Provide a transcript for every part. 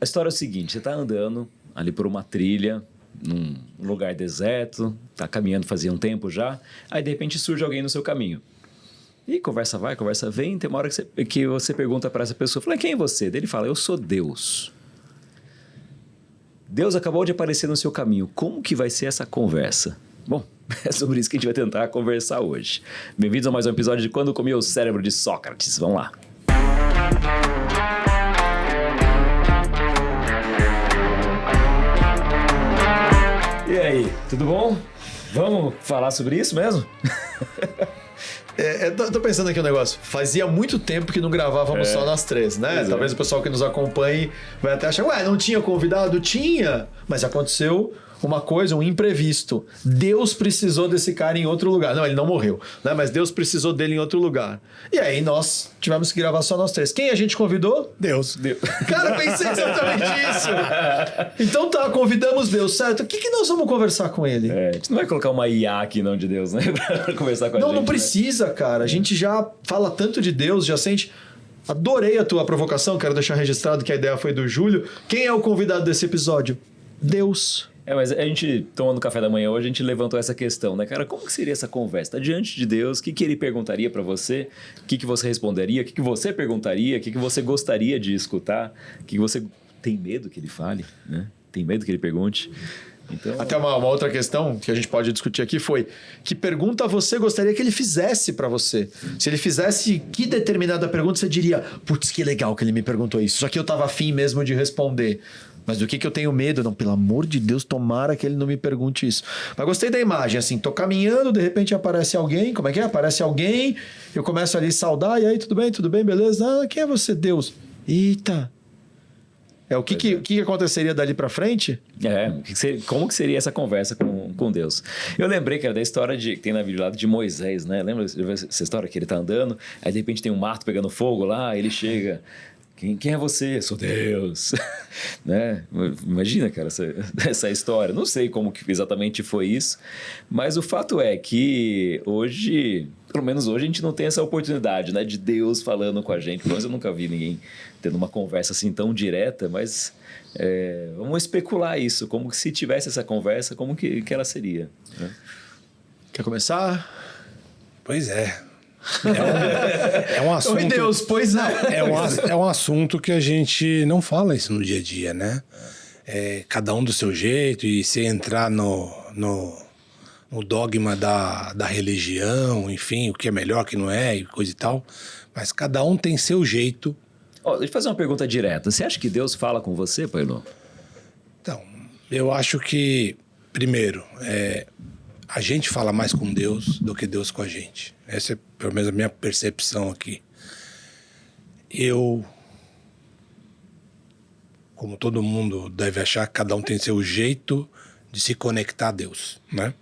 A história é o seguinte, você está andando ali por uma trilha, num lugar deserto, está caminhando fazia um tempo já, aí de repente surge alguém no seu caminho. E conversa vai, conversa vem, tem uma hora que você pergunta para essa pessoa, fala, quem é você? Daí ele fala, eu sou Deus. Deus acabou de aparecer no seu caminho, como que vai ser essa conversa? Bom, é sobre isso que a gente vai tentar conversar hoje. Bem-vindos a mais um episódio de Quando Comia o Cérebro de Sócrates. Vamos lá. E aí, tudo bom? Vamos falar sobre isso mesmo? Tô pensando aqui um negócio. Fazia muito tempo que não gravávamos só nós três, né? Talvez o pessoal que nos acompanhe vai até achar, não tinha convidado? Tinha! Mas aconteceu uma coisa, um imprevisto. Deus precisou desse cara em outro lugar. Não, ele não morreu, né? Mas Deus precisou dele em outro lugar. E aí nós tivemos que gravar só nós três. Quem a gente convidou? Deus. Cara, pensei exatamente isso. Então tá, convidamos Deus, certo? O que nós vamos conversar com ele? A gente não vai colocar uma IA aqui, não, de Deus, né? Pra conversar com a gente. Não precisa, cara. A gente já fala tanto de Deus, já sente... Adorei a tua provocação, quero deixar registrado que a ideia foi do Júlio. Quem é o convidado desse episódio? Deus. Mas a gente, tomando café da manhã hoje, a gente levantou essa questão, né, cara? Como que seria essa conversa? Tá diante de Deus, o que ele perguntaria para você? O que você responderia? O que você perguntaria? O que você gostaria de escutar? O que você tem medo que ele fale, né? Tem medo que ele pergunte? Então... Até uma outra questão que a gente pode discutir aqui foi que pergunta você gostaria que ele fizesse para você? Se ele fizesse que determinada pergunta, você diria, putz, que legal que ele me perguntou isso. Só que eu tava afim mesmo de responder. Mas do que eu tenho medo? Não, pelo amor de Deus, tomara que ele não me pergunte isso. Mas gostei da imagem, assim, tô caminhando, de repente aparece alguém, como é que é? Aparece alguém, eu começo ali a saudar, e aí, tudo bem, beleza? Ah, quem é você, Deus? Eita! O que aconteceria dali pra frente? Como que seria essa conversa com Deus? Eu lembrei, cara, da história que tem na Bíblia de Moisés, né? Lembra essa história que ele tá andando, aí de repente tem um mato pegando fogo lá, ele chega... Quem é você? Sou Deus. Né? Imagina, cara, essa história. Não sei como que exatamente foi isso, mas o fato é que hoje, pelo menos hoje, a gente não tem essa oportunidade, né, de Deus falando com a gente. Pelo menos eu nunca vi ninguém tendo uma conversa assim tão direta, mas vamos especular isso. Como que se tivesse essa conversa, como que ela seria? Né? Quer começar? Pois é. É um assunto... Oi, Deus, pois não. É um assunto que a gente não fala isso no dia a dia, né? Cada um do seu jeito, e se entrar no dogma da religião, enfim, o que é melhor, o que não é, e coisa e tal. Mas cada um tem seu jeito. Deixa eu fazer uma pergunta direta. Você acha que Deus fala com você, Pailô? Então, eu acho que, primeiro, a gente fala mais com Deus do que Deus com a gente. Essa é, pelo menos, a minha percepção aqui. Eu, como todo mundo deve achar, cada um tem seu jeito de se conectar a Deus, né?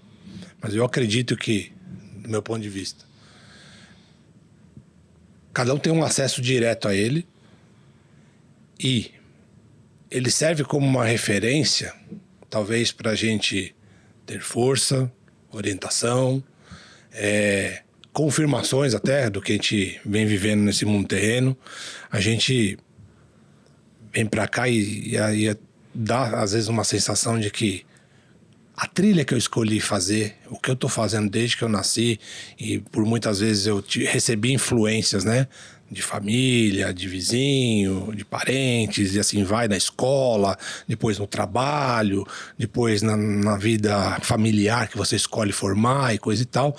Mas eu acredito que, do meu ponto de vista, cada um tem um acesso direto a Ele e Ele serve como uma referência, talvez para a gente ter força, orientação, confirmações até do que a gente vem vivendo nesse mundo terreno. A gente vem pra cá e dá às vezes uma sensação de que a trilha que eu escolhi fazer, o que eu tô fazendo desde que eu nasci, e por muitas vezes eu recebi influências, né? De família, de vizinho, de parentes, e assim vai, na escola, depois no trabalho, depois na vida familiar que você escolhe formar e coisa e tal.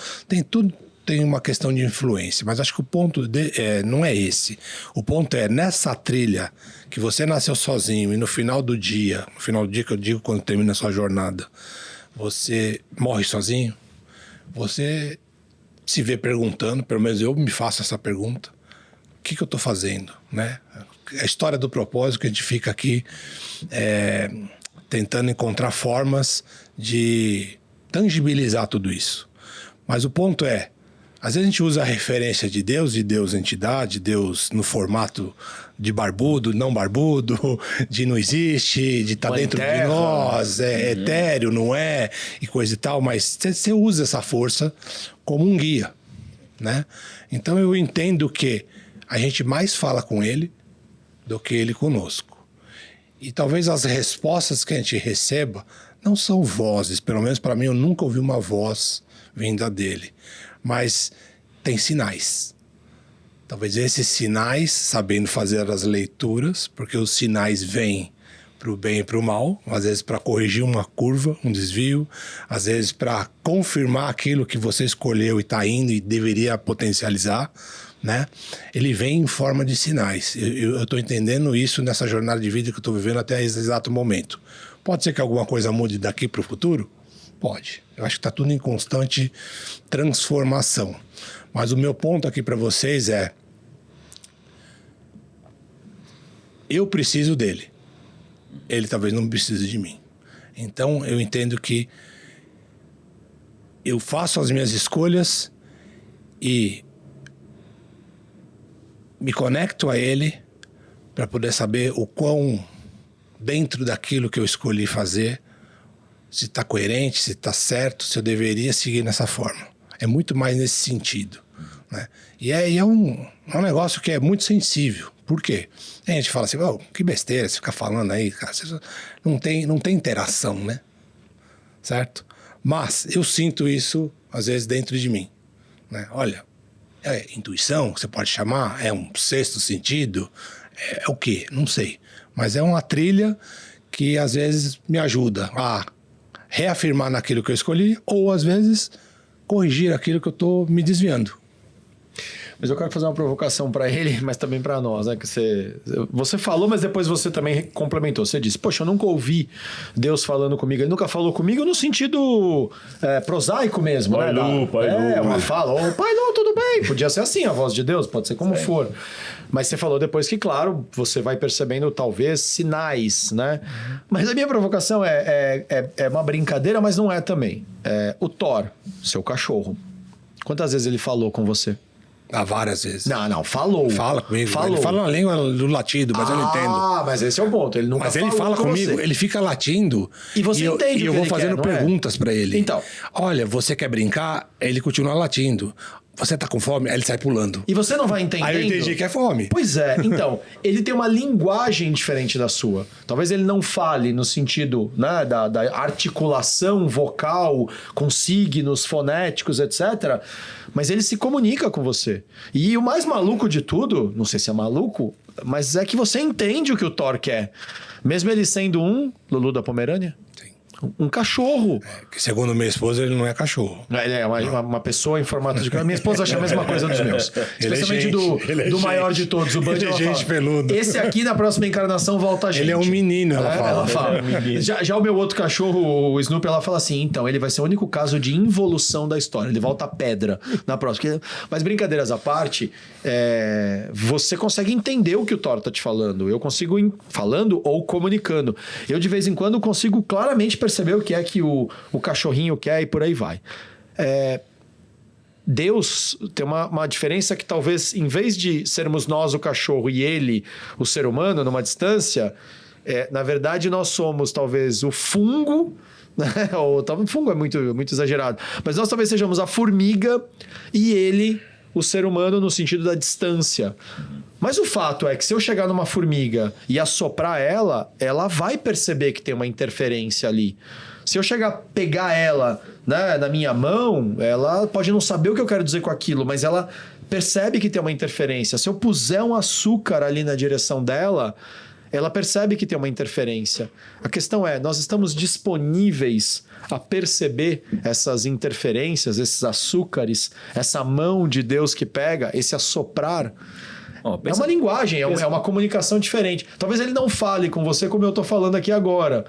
Tem uma questão de influência, mas acho que o ponto não é esse. O ponto é, nessa trilha que você nasceu sozinho e no final do dia que eu digo quando termina a sua jornada, você morre sozinho, você se vê perguntando, pelo menos eu me faço essa pergunta, o que eu estou fazendo, né? A história do propósito que a gente fica aqui tentando encontrar formas de tangibilizar tudo isso. Mas o ponto é, às vezes a gente usa a referência de Deus entidade, Deus no formato de barbudo, não barbudo, de não existe, de estar dentro de nós, etéreo, não é, e coisa e tal, mas você usa essa força como um guia, né? Então eu entendo que a gente mais fala com ele do que ele conosco. E talvez as respostas que a gente receba não são vozes, pelo menos para mim eu nunca ouvi uma voz vinda dele, mas tem sinais. Talvez esses sinais, sabendo fazer as leituras, porque os sinais vêm para o bem e para o mal, às vezes para corrigir uma curva, um desvio, às vezes para confirmar aquilo que você escolheu e está indo e deveria potencializar, né? Ele vem em forma de sinais. Eu estou entendendo isso nessa jornada de vida que eu estou vivendo até esse exato momento. Pode ser que alguma coisa mude daqui para o futuro? Pode. Eu acho que está tudo em constante transformação. Mas o meu ponto aqui para vocês é: eu preciso dele. Ele talvez não precise de mim. Então eu entendo que eu faço as minhas escolhas e me conecto a ele para poder saber o quão dentro daquilo que eu escolhi fazer, se está coerente, se está certo, se eu deveria seguir nessa forma. É muito mais nesse sentido, né? E é um negócio que é muito sensível. Por quê? A gente fala assim, oh, que besteira, você fica falando aí, cara, não tem interação, né? Certo? Mas eu sinto isso, às vezes, dentro de mim, né? Olha, é intuição, você pode chamar, é um sexto sentido, é o quê? Não sei. Mas é uma trilha que, às vezes, me ajuda a reafirmar naquilo que eu escolhi ou, às vezes, corrigir aquilo que eu estou me desviando. Mas eu quero fazer uma provocação para ele, mas também para nós, né? Que você falou, mas depois você também complementou. Você disse, poxa, eu nunca ouvi Deus falando comigo. Ele nunca falou comigo no sentido prosaico mesmo, pai né? Lu, pai Lu. Uma fala, pai Lu, tudo bem. Podia ser assim a voz de Deus, pode ser como for. Mas você falou depois que, claro, você vai percebendo talvez sinais, né? Mas a minha provocação é uma brincadeira, mas não é também. O Thor, seu cachorro. Quantas vezes ele falou com você? Várias vezes. Não, falou. Fala comigo. Falou. Ele fala na língua do latido, mas eu não entendo. Ah, mas esse é o ponto. Ele nunca Mas ele falou fala com comigo, você. ele fica latindo. E você entende E eu o que vou ele fazendo quer, não é? perguntas pra ele. Então. Olha, você quer brincar? Ele continua latindo. Você tá com fome? Aí ele sai pulando. E você não vai entendendo. Aí eu entendi que é fome. Pois é, então, ele tem uma linguagem diferente da sua. Talvez ele não fale no sentido, né, da articulação vocal, com signos fonéticos, etc. Mas ele se comunica com você. E o mais maluco de tudo, não sei se é maluco, mas é que você entende o que o Thor quer. Mesmo ele sendo um Lulu da Pomerânia. Sim. Um cachorro. Que segundo minha esposa, ele não é cachorro. Ele é uma pessoa em formato de cachorro. Minha esposa acha a mesma coisa dos meus. Ele é Especialmente gente, do maior de todos, o Bud. Ele é ela gente fala, peluda. esse aqui na próxima encarnação volta a gente. Ele é um menino, ela fala. Já o meu outro cachorro, o Snoopy, ela fala assim, então, ele vai ser o único caso de involução da história. Ele volta pedra na próxima. Mas brincadeiras à parte, você consegue entender o que o Thor tá te falando. Eu consigo falando ou comunicando. Eu, de vez em quando, consigo claramente perceber o que é que o cachorrinho quer e por aí vai. Deus tem uma diferença que talvez, em vez de sermos nós o cachorro e ele o ser humano numa distância, na verdade nós somos talvez o fungo, né? Ou talvez fungo é muito, muito exagerado, mas nós talvez sejamos a formiga e ele o ser humano no sentido da distância. Mas o fato é que se eu chegar numa formiga e assoprar ela vai perceber que tem uma interferência ali. Se eu chegar a pegar ela, né, na minha mão, ela pode não saber o que eu quero dizer com aquilo, mas ela percebe que tem uma interferência. Se eu puser um açúcar ali na direção dela, ela percebe que tem uma interferência. A questão é, nós estamos disponíveis a perceber essas interferências, esses açúcares, essa mão de Deus que pega, esse assoprar. É uma linguagem, é uma comunicação diferente. Talvez ele não fale com você como eu estou falando aqui agora,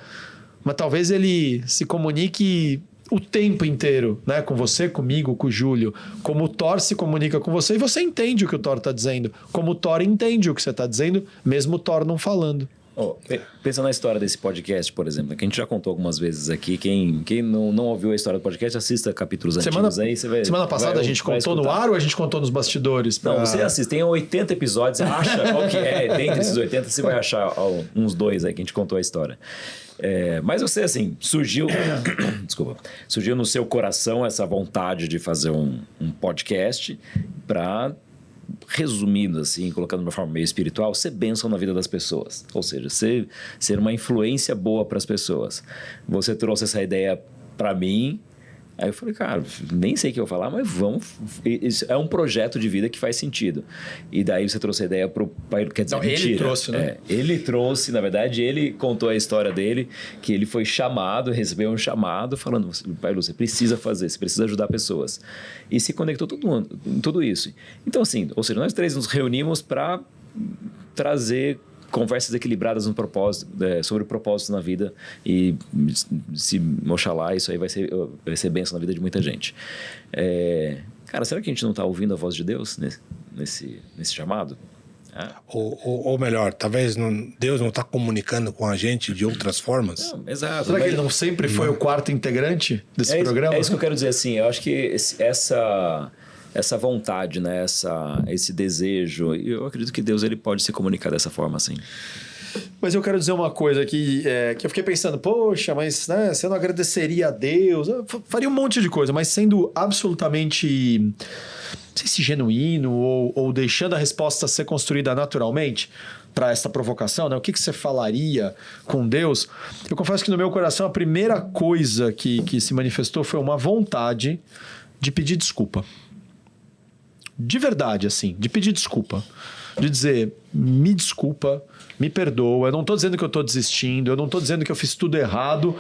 mas talvez ele se comunique o tempo inteiro, né? Com você, comigo, com o Júlio. Como o Thor se comunica com você e você entende o que o Thor está dizendo. Como o Thor entende o que você está dizendo, mesmo o Thor não falando. Pensa na história desse podcast, por exemplo, que a gente já contou algumas vezes aqui. Quem não ouviu a história do podcast, assista capítulos antigos aí. Você vai, semana passada a gente contou no ar ou a gente contou nos bastidores? Não, você assiste. Tem 80 episódios, você acha qual que é. Dentre esses 80, você vai achar uns 2 aí que a gente contou a história. Mas você, assim, surgiu no seu coração essa vontade de fazer um podcast para resumindo assim, colocando de uma forma meio espiritual, ser bênção na vida das pessoas. Ou seja, ser uma influência boa para as pessoas. Você trouxe essa ideia para mim. Aí eu falei, cara, nem sei o que eu vou falar, mas vamos. Isso é um projeto de vida que faz sentido. E daí você trouxe a ideia pro pai. Quer dizer, não, mentira. ele trouxe, né? Ele trouxe, na verdade, ele contou a história dele, que ele foi chamado, recebeu um chamado, falando, pai Lu, você precisa fazer, você precisa ajudar pessoas. E se conectou tudo isso. Então, assim, ou seja, nós três nos reunimos para trazer conversas equilibradas sobre o propósito na vida e se oxalá, isso aí vai ser bênção na vida de muita gente. Cara, será que a gente não está ouvindo a voz de Deus nesse chamado? Ou melhor, talvez Deus não está comunicando com a gente de outras formas? Não, exato. Será que ele não sempre foi o quarto integrante desse programa? É isso que eu quero dizer, assim, eu acho que essa vontade, né? Esse desejo, eu acredito que Deus ele pode se comunicar dessa forma, assim. Mas eu quero dizer uma coisa aqui, que eu fiquei pensando, poxa, mas né, você não agradeceria a Deus? Eu faria um monte de coisa, mas sendo absolutamente, não sei se genuíno ou deixando a resposta ser construída naturalmente para essa provocação, né? O que você falaria com Deus? Eu confesso que no meu coração a primeira coisa que se manifestou foi uma vontade de pedir desculpa. De verdade, assim, de pedir desculpa. De dizer, me desculpa, me perdoa, eu não estou dizendo que eu estou desistindo, eu não estou dizendo que eu fiz tudo errado,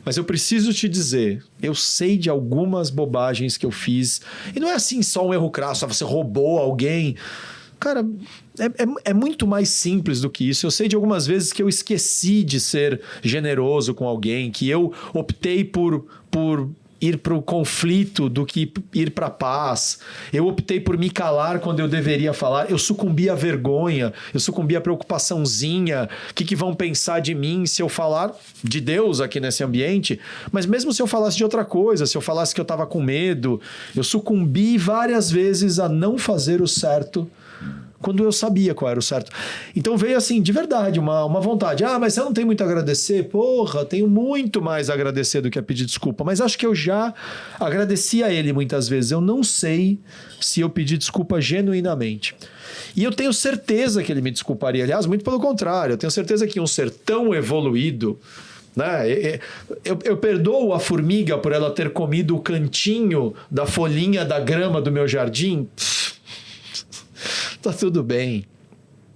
mas eu preciso te dizer, eu sei de algumas bobagens que eu fiz, e não é assim só um erro crasso, você roubou alguém. Cara, é muito mais simples do que isso. Eu sei de algumas vezes que eu esqueci de ser generoso com alguém, que eu optei por ir para o conflito do que ir para a paz. Eu optei por me calar quando eu deveria falar. Eu sucumbi à vergonha, eu sucumbi à preocupaçãozinha. O que vão pensar de mim se eu falar de Deus aqui nesse ambiente? Mas mesmo se eu falasse de outra coisa, se eu falasse que eu estava com medo, eu sucumbi várias vezes a não fazer o certo quando eu sabia qual era o certo. Então veio assim, de verdade, uma vontade. Mas você não tem muito a agradecer? Porra, tenho muito mais a agradecer do que a pedir desculpa. Mas acho que eu já agradeci a ele muitas vezes. Eu não sei se eu pedi desculpa genuinamente. E eu tenho certeza que ele me desculparia. Aliás, muito pelo contrário. Eu tenho certeza que um ser tão evoluído, né? Eu perdoo a formiga por ela ter comido o cantinho da folhinha da grama do meu jardim. Tá tudo bem,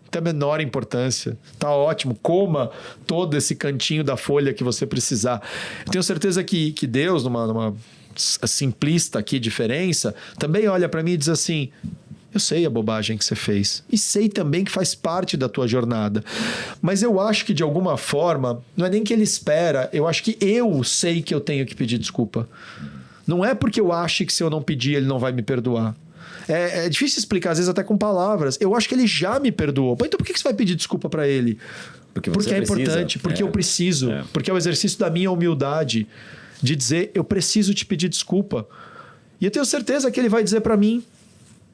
não tem a menor importância, tá ótimo, coma todo esse cantinho da folha que você precisar. Eu tenho certeza que Deus, numa simplista aqui diferença, também olha para mim e diz assim, eu sei a bobagem que você fez e sei também que faz parte da tua jornada, mas eu acho que de alguma forma, não é nem que ele espera, eu acho que eu sei que eu tenho que pedir desculpa. Não é porque eu acho que se eu não pedir ele não vai me perdoar. É difícil explicar, às vezes até com palavras. Eu acho que ele já me perdoou. Então por que você vai pedir desculpa para ele? Porque é importante, porque eu preciso. Porque é o exercício da minha humildade de dizer, eu preciso te pedir desculpa. E eu tenho certeza que ele vai dizer para mim,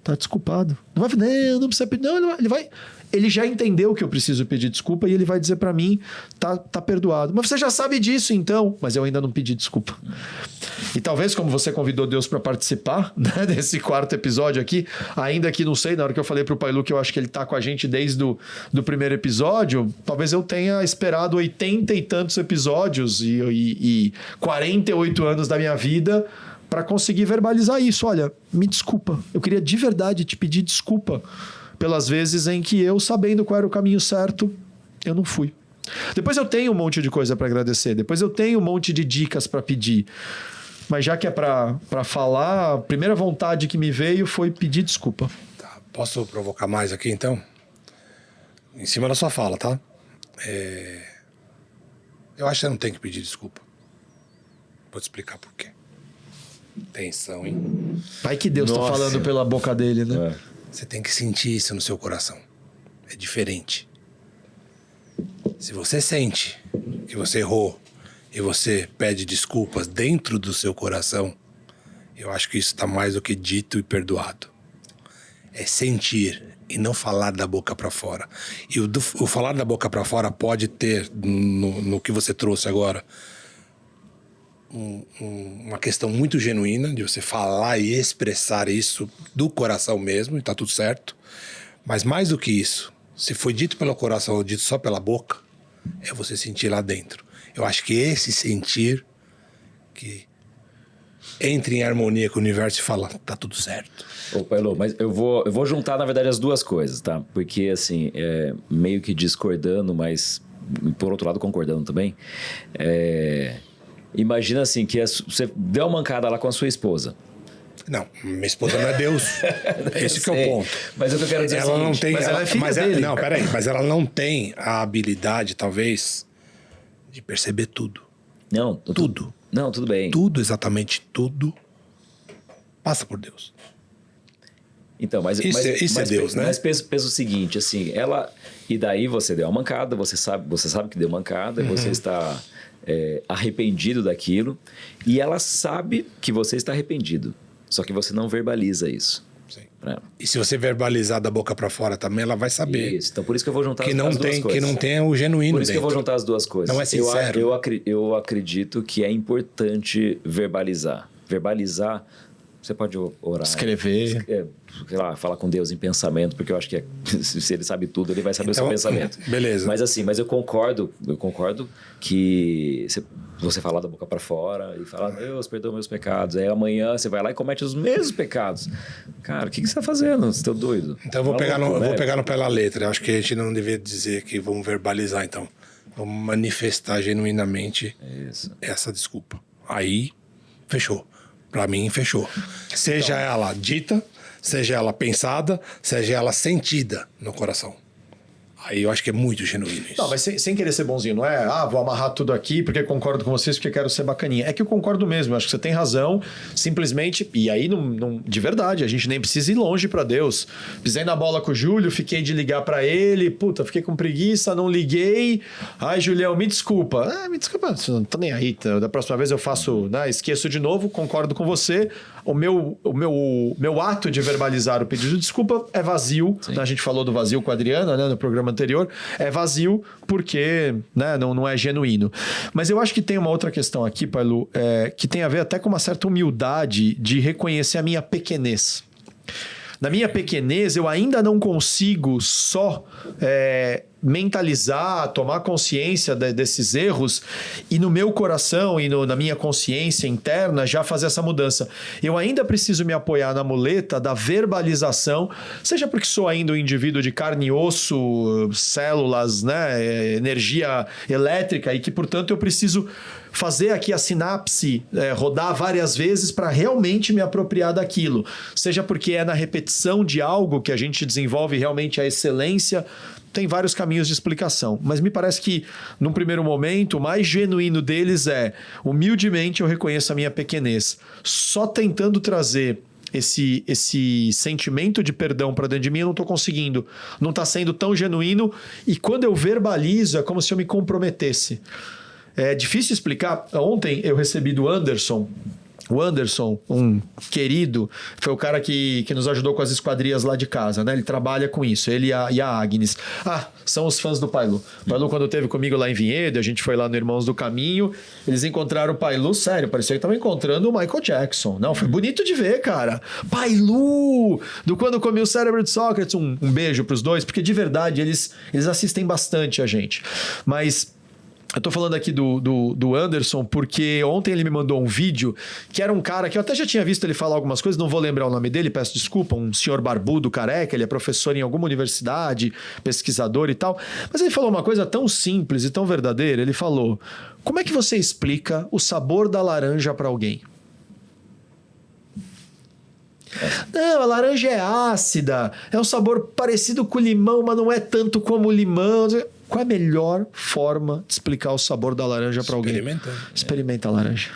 tá desculpado. Não vai, não precisa pedir. Não, ele vai... Ele já entendeu que eu preciso pedir desculpa e ele vai dizer para mim, tá perdoado. Mas você já sabe disso então, mas eu ainda não pedi desculpa. E talvez como você convidou Deus para participar, né, desse quarto episódio aqui, ainda que não sei, na hora que eu falei pro Pai Lu que eu acho que ele tá com a gente desde do primeiro episódio, talvez eu tenha esperado 80 e tantos episódios e 48 anos da minha vida para conseguir verbalizar isso. Olha, me desculpa, eu queria de verdade te pedir desculpa pelas vezes em que eu, sabendo qual era o caminho certo, eu não fui. Depois eu tenho um monte de coisa para agradecer, depois eu tenho um monte de dicas para pedir. Mas já que é para falar, a primeira vontade que me veio foi pedir desculpa. Tá, posso provocar mais aqui, então? Em cima da sua fala, tá? Eu acho que você não tem que pedir desculpa. Vou te explicar por quê. Atenção, hein? Vai que Deus está falando pela boca dele, né? Você tem que sentir isso no seu coração. É diferente. Se você sente que você errou e você pede desculpas dentro do seu coração, eu acho que isso está mais do que dito e perdoado. É sentir e não falar da boca para fora. E o falar da boca para fora pode ter, no que você trouxe agora, uma questão muito genuína de você falar e expressar isso do coração mesmo, e tá tudo certo. Mas mais do que isso, se foi dito pelo coração ou dito só pela boca, é você sentir lá dentro. Eu acho que esse sentir que entra em harmonia com o universo e fala, tá tudo certo. Ô, Pailo, mas eu vou juntar, na verdade, as duas coisas, tá? Porque, assim, meio que discordando, mas, por outro lado, concordando também. Imagina, assim, que você deu uma mancada lá com a sua esposa. Não, minha esposa não é Deus. Esse que é o ponto. Mas o que eu quero dizer é o seguinte, não tem, mas ela é filha dele. Não, peraí. Mas ela não tem a habilidade, talvez, de perceber tudo. Não, Tudo. Não, tudo bem. Tudo, exatamente tudo, passa por Deus. Então, mas Isso é Deus, né? Mas pensa o seguinte, assim, e daí você deu uma mancada, você sabe que deu mancada, você está arrependido daquilo, e ela sabe que você está arrependido, só que você não verbaliza isso. Sim. Pra ela. E se você verbalizar da boca para fora também, ela vai saber. Isso, então por isso que eu vou juntar que as não duas tem, coisas. que não tem o genuíno Por isso que eu vou dentro. juntar as duas coisas. Não é sincero. Eu acredito que é importante verbalizar. Verbalizar, você pode orar. Escrever. Sei lá, falar com Deus em pensamento, porque eu acho que se ele sabe tudo, ele vai saber Então, o seu pensamento. beleza. Mas eu concordo que você falar da boca para fora e falar, Deus, perdoa meus pecados. Aí amanhã você vai lá e comete os mesmos pecados. Cara, o que você está fazendo? Você tá doido? Então eu vou pegar Maluco, no pé da letra. Eu acho que a gente não deveria dizer que vamos verbalizar, então. Vamos manifestar genuinamente essa desculpa. Aí, fechou. Pra mim, fechou. Seja ela dita, seja ela pensada, seja ela sentida no coração. Aí eu acho que é muito genuíno isso. Não, mas sem querer ser bonzinho, não é? Vou amarrar tudo aqui porque concordo com vocês, porque quero ser bacaninha. É que eu concordo mesmo, eu acho que você tem razão, simplesmente. E aí, de verdade, a gente nem precisa ir longe pra Deus. Pisei na bola com o Júlio, fiquei de ligar pra ele, fiquei com preguiça, não liguei. Ai, Julião, me desculpa. Me desculpa, não tô nem aí. Da próxima vez eu faço, esqueço de novo, concordo com você. O meu ato de verbalizar o pedido de desculpa é vazio. A gente falou do vazio com a Adriana, no programa anterior. É vazio porque não é genuíno. Mas eu acho que tem uma outra questão aqui, Pailu, que tem a ver até com uma certa humildade de reconhecer a minha pequenez. Na minha pequenez, eu ainda não consigo só mentalizar, tomar consciência desses erros e no meu coração e na minha consciência interna já fazer essa mudança. Eu ainda preciso me apoiar na muleta da verbalização, seja porque sou ainda um indivíduo de carne e osso, células, energia elétrica e que, portanto, eu preciso fazer aqui a sinapse rodar várias vezes para realmente me apropriar daquilo. Seja porque é na repetição de algo que a gente desenvolve realmente a excelência. Tem vários caminhos de explicação, mas me parece que, num primeiro momento, o mais genuíno deles humildemente, eu reconheço a minha pequenez. Só tentando trazer esse sentimento de perdão para dentro de mim, eu não estou conseguindo. Não está sendo tão genuíno e quando eu verbalizo, é como se eu me comprometesse. É difícil explicar. Ontem eu recebi do Anderson. O Anderson, um querido, foi o cara que nos ajudou com as esquadrias lá de casa, Ele trabalha com isso, ele e a Agnes. São os fãs do Pailu. O Pailu, quando esteve comigo lá em Vinhedo, a gente foi lá no Irmãos do Caminho, eles encontraram o Pailu, sério, parecia que estavam encontrando o Michael Jackson. Não, foi bonito de ver, cara. Pailu! Do Quando Comi o Cérebro de Sócrates, um beijo pros dois, porque de verdade eles assistem bastante a gente. Mas eu tô falando aqui do Anderson porque ontem ele me mandou um vídeo que era um cara que eu até já tinha visto ele falar algumas coisas, não vou lembrar o nome dele, peço desculpa, um senhor barbudo, careca, ele é professor em alguma universidade, pesquisador e tal, mas ele falou uma coisa tão simples e tão verdadeira, ele falou, como é que você explica o sabor da laranja para alguém? Não, a laranja é ácida, é um sabor parecido com o limão, mas não é tanto como o limão. Qual é a melhor forma de explicar o sabor da laranja para alguém? Experimenta a laranja.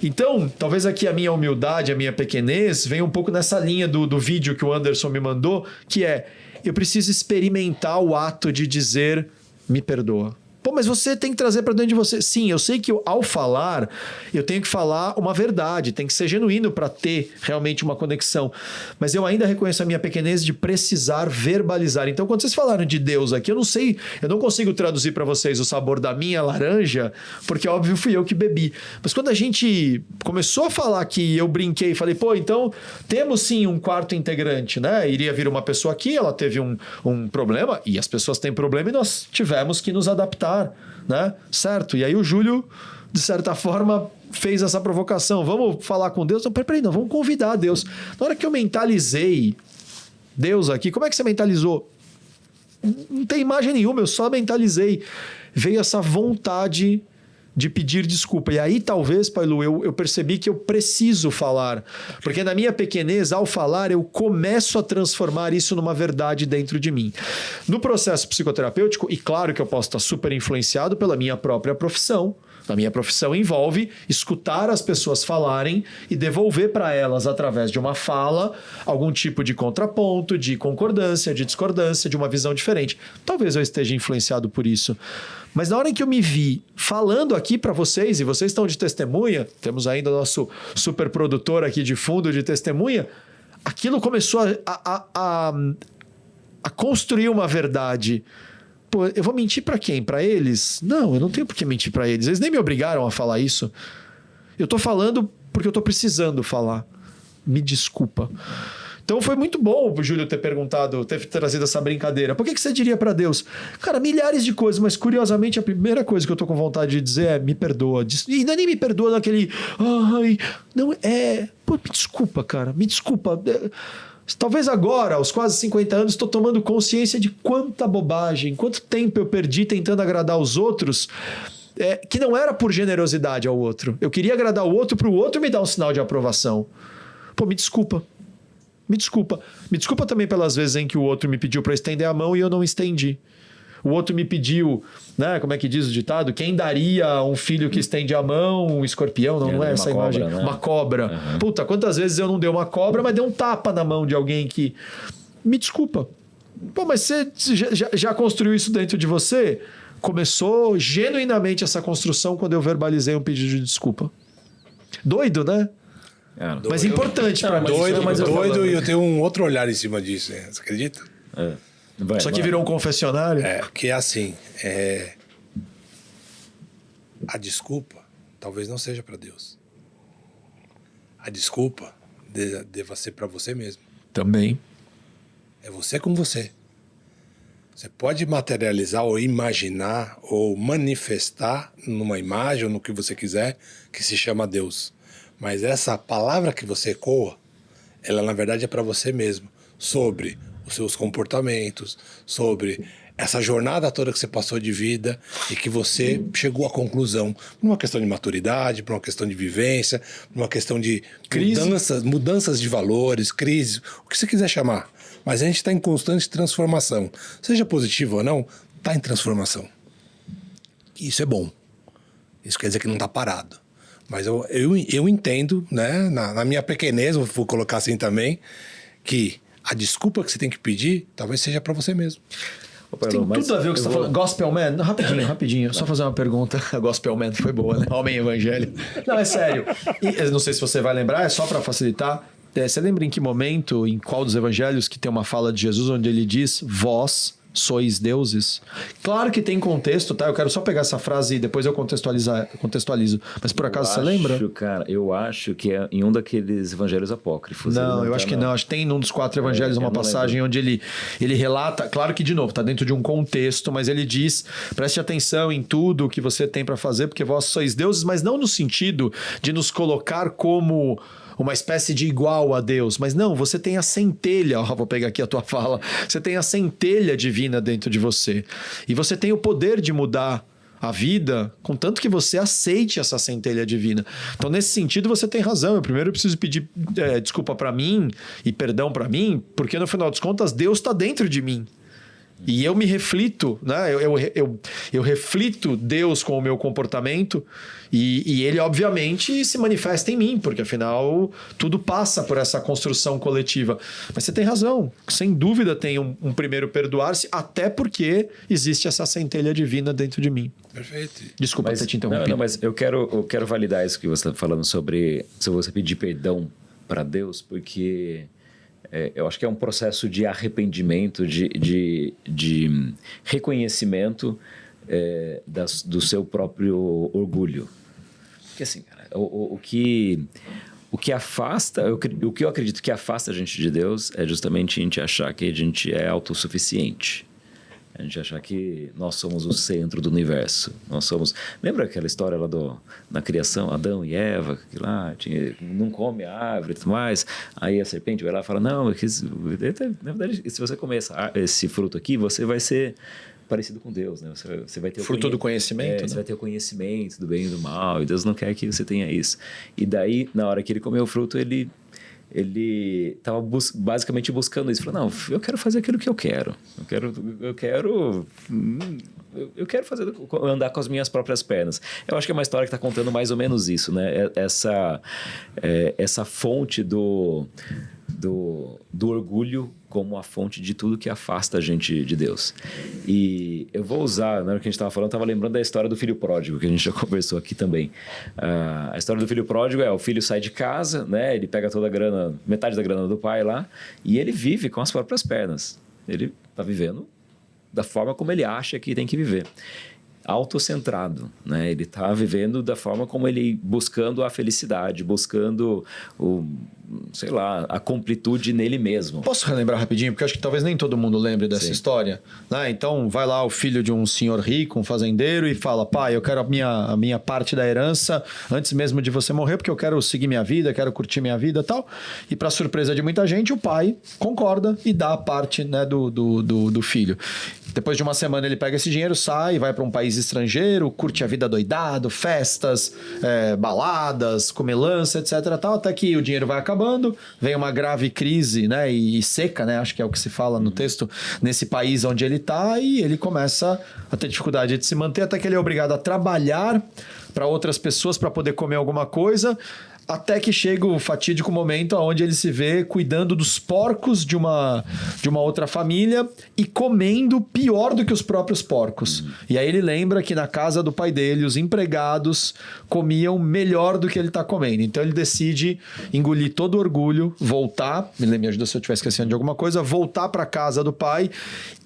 Então, talvez aqui a minha humildade, a minha pequenez, venha um pouco nessa linha do vídeo que o Anderson me mandou, que é, eu preciso experimentar o ato de dizer, me perdoa. Pô, mas você tem que trazer para dentro de você. Sim, eu sei que ao falar, eu tenho que falar uma verdade, tem que ser genuíno para ter realmente uma conexão. Mas eu ainda reconheço a minha pequenez de precisar verbalizar. Então, quando vocês falaram de Deus aqui, eu não sei, eu não consigo traduzir para vocês o sabor da minha laranja, porque óbvio fui eu que bebi. Mas quando a gente começou a falar que eu brinquei e falei, pô, então temos sim um quarto integrante, né? Iria vir uma pessoa aqui, ela teve um problema, e as pessoas têm problema e nós tivemos que nos adaptar. Né? Certo? E aí o Júlio, de certa forma, fez essa provocação. Vamos falar com Deus? Não, peraí, não, vamos convidar Deus. Na hora que eu mentalizei Deus aqui, como é que você mentalizou? Não tem imagem nenhuma, eu só mentalizei. Veio essa vontade de pedir desculpa. E aí, talvez, Pai Lu, eu percebi que eu preciso falar. Porque na minha pequenez, ao falar, eu começo a transformar isso numa verdade dentro de mim. No processo psicoterapêutico, e claro que eu posso estar super influenciado pela minha própria profissão. A minha profissão envolve escutar as pessoas falarem e devolver para elas, através de uma fala, algum tipo de contraponto, de concordância, de discordância, de uma visão diferente. Talvez eu esteja influenciado por isso. Mas na hora em que eu me vi falando aqui para vocês, e vocês estão de testemunha, temos ainda o nosso super produtor aqui de fundo de testemunha, aquilo começou a construir uma verdade. Pô, eu vou mentir para quem? Para eles? Não, eu não tenho por que mentir para eles. Eles nem me obrigaram a falar isso. Eu tô falando porque eu tô precisando falar. Me desculpa. Então foi muito bom o Júlio ter perguntado, ter trazido essa brincadeira. Por que você diria para Deus? Cara, milhares de coisas, mas curiosamente a primeira coisa que eu tô com vontade de dizer é me perdoa. E não é nem me perdoa naquele... Ai, não, é... Pô, me desculpa, cara, me desculpa. Talvez agora, aos quase 50 anos, estou tomando consciência de quanta bobagem, quanto tempo eu perdi tentando agradar os outros, que não era por generosidade ao outro. Eu queria agradar o outro para o outro me dar um sinal de aprovação. Pô, me desculpa. Me desculpa. Me desculpa também pelas vezes em que o outro me pediu para estender a mão e eu não estendi. O outro me pediu, né? Como é que diz o ditado? Quem daria um filho que estende a mão, um escorpião? Não é essa a imagem? Né? Uma cobra. Uhum. Puta, quantas vezes eu não dei uma cobra, mas dei um tapa na mão de alguém que... Me desculpa. Pô, mas você já construiu isso dentro de você? Começou genuinamente essa construção quando eu verbalizei um pedido de desculpa. Doido, né? Mas importante para mim. Doido, e eu tenho um outro olhar em cima disso. Hein? Você acredita? Só que virou um confessionário? Que é assim, a desculpa talvez não seja para Deus. A desculpa deva ser para você mesmo. Também. É você com você. Você pode materializar ou imaginar ou manifestar numa imagem ou no que você quiser que se chama Deus. Mas essa palavra que você ecoa, ela na verdade é para você mesmo, sobre os seus comportamentos, sobre essa jornada toda que você passou de vida e que você chegou à conclusão, por uma questão de maturidade, por uma questão de vivência, por uma questão de mudanças de valores, crise, o que você quiser chamar. Mas a gente está em constante transformação. Seja positivo ou não, está em transformação. Isso é bom. Isso quer dizer que não está parado. Mas eu entendo, né, na minha pequenez, vou colocar assim também, que a desculpa que você tem que pedir talvez seja para você mesmo. Tem tudo a ver com o que você está falando. Gospel Man? Não, rapidinho. Só fazer uma pergunta. A Gospel Man foi boa, né? Homem Evangelho. Não, é sério. E, não sei se você vai lembrar, é só para facilitar. Você lembra em que momento, em qual dos evangelhos que tem uma fala de Jesus onde ele diz, vós sois deuses? Claro que tem contexto, tá? Eu quero só pegar essa frase e depois eu contextualizo. Mas por acaso você lembra? Cara, eu acho que é em um daqueles evangelhos apócrifos. Não, eu acho que não. Acho que tem num dos 4 evangelhos uma passagem onde ele relata, claro que de novo, tá dentro de um contexto, mas ele diz, preste atenção em tudo que você tem para fazer, porque vós sois deuses, mas não no sentido de nos colocar como uma espécie de igual a Deus, mas não, você tem a centelha, vou pegar aqui a tua fala, você tem a centelha divina dentro de você, e você tem o poder de mudar a vida, contanto que você aceite essa centelha divina. Então, nesse sentido, você tem razão. Eu primeiro preciso pedir desculpa para mim e perdão para mim, porque no final das contas, Deus está dentro de mim. E eu me reflito, né? Eu reflito Deus com o meu comportamento e ele, obviamente, se manifesta em mim, porque, afinal, tudo passa por essa construção coletiva. Mas você tem razão. Sem dúvida tem um primeiro perdoar-se, até porque existe essa centelha divina dentro de mim. Perfeito. Desculpa ter te interrompido. Não, mas eu quero validar isso que você está falando sobre se você pedir perdão para Deus, porque... eu acho que é um processo de arrependimento, de reconhecimento do seu próprio orgulho. Porque assim, cara, o que afasta, o que eu acredito que afasta a gente de Deus é justamente a gente achar que a gente é autossuficiente. A gente achar que nós somos o centro do universo. Nós somos... Lembra aquela história lá na criação, Adão e Eva, que lá não come a árvore e tudo mais. Aí a serpente vai lá e fala, não, na verdade, se você comer esse fruto aqui, você vai ser parecido com Deus, né? Você vai ter fruto do conhecimento, né? Você vai ter o conhecimento do bem e do mal, e Deus não quer que você tenha isso. E daí, na hora que ele comeu o fruto, ele estava basicamente buscando isso. Falou, não, eu quero fazer aquilo que eu quero. Eu quero andar com as minhas próprias pernas. Eu acho que é uma história que está contando mais ou menos isso, né? Essa fonte do orgulho como a fonte de tudo que afasta a gente de Deus. E eu vou usar, na hora que a gente estava falando, eu estava lembrando da história do filho pródigo, que a gente já conversou aqui também. A história do filho pródigo o filho sai de casa, né? Ele pega toda a grana, metade da grana do pai lá, e ele vive com as próprias pernas. Ele está vivendo da forma como ele acha que tem que viver. Autocentrado, né? Ele está vivendo da forma como ele... buscando a felicidade, buscando a completude nele mesmo. Posso relembrar rapidinho? Porque acho que talvez nem todo mundo lembre dessa história. Né? Então, vai lá o filho de um senhor rico, um fazendeiro, e fala, pai, eu quero a minha parte da herança antes mesmo de você morrer, porque eu quero seguir minha vida, quero curtir minha vida e tal. E, para surpresa de muita gente, o pai concorda e dá a parte, né, do filho. Depois de uma semana ele pega esse dinheiro, sai, vai para um país estrangeiro, curte a vida doidado, festas, baladas, comelança, etc. Tal, até que o dinheiro vai acabando, vem uma grave crise, né, e seca, né, acho que é o que se fala no texto, nesse país onde ele está, e ele começa a ter dificuldade de se manter, até que ele é obrigado a trabalhar para outras pessoas para poder comer alguma coisa, até que chega o fatídico momento onde ele se vê cuidando dos porcos de uma outra família e comendo pior do que os próprios porcos. E aí ele lembra que na casa do pai dele, os empregados comiam melhor do que ele está comendo. Então ele decide engolir todo o orgulho, voltar, me ajuda se eu estiver esquecendo de alguma coisa, voltar para a casa do pai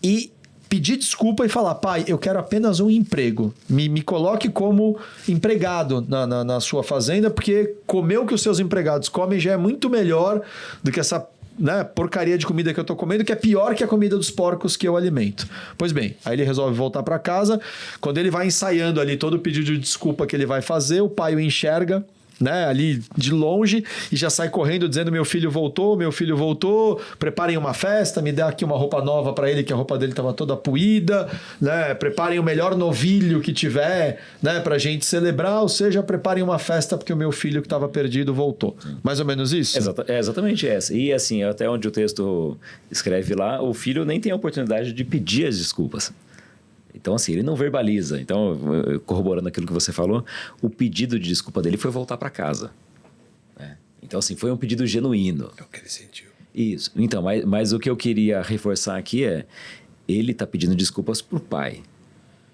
e pedir desculpa e falar, pai, eu quero apenas um emprego. Me coloque como empregado na sua fazenda, porque comer o que os seus empregados comem já é muito melhor do que essa, né, porcaria de comida que eu estou comendo, que é pior que a comida dos porcos que eu alimento. Pois bem, aí ele resolve voltar para casa. Quando ele vai ensaiando ali todo o pedido de desculpa que ele vai fazer, o pai o enxerga, né, ali de longe, e já sai correndo dizendo, meu filho voltou, preparem uma festa, me dá aqui uma roupa nova para ele, que a roupa dele estava toda puída, né, preparem o melhor novilho que tiver, né, pra gente celebrar, ou seja, preparem uma festa porque o meu filho que estava perdido voltou. Mais ou menos isso? É exatamente essa. E assim, até onde o texto escreve lá, o filho nem tem a oportunidade de pedir as desculpas. Então, assim, ele não verbaliza. Então, corroborando aquilo que você falou, o pedido de desculpa dele foi voltar para casa. Né? Então, assim, foi um pedido genuíno. É o que ele sentiu. Isso. Então, mas o que eu queria reforçar aqui é, ele está pedindo desculpas pro pai.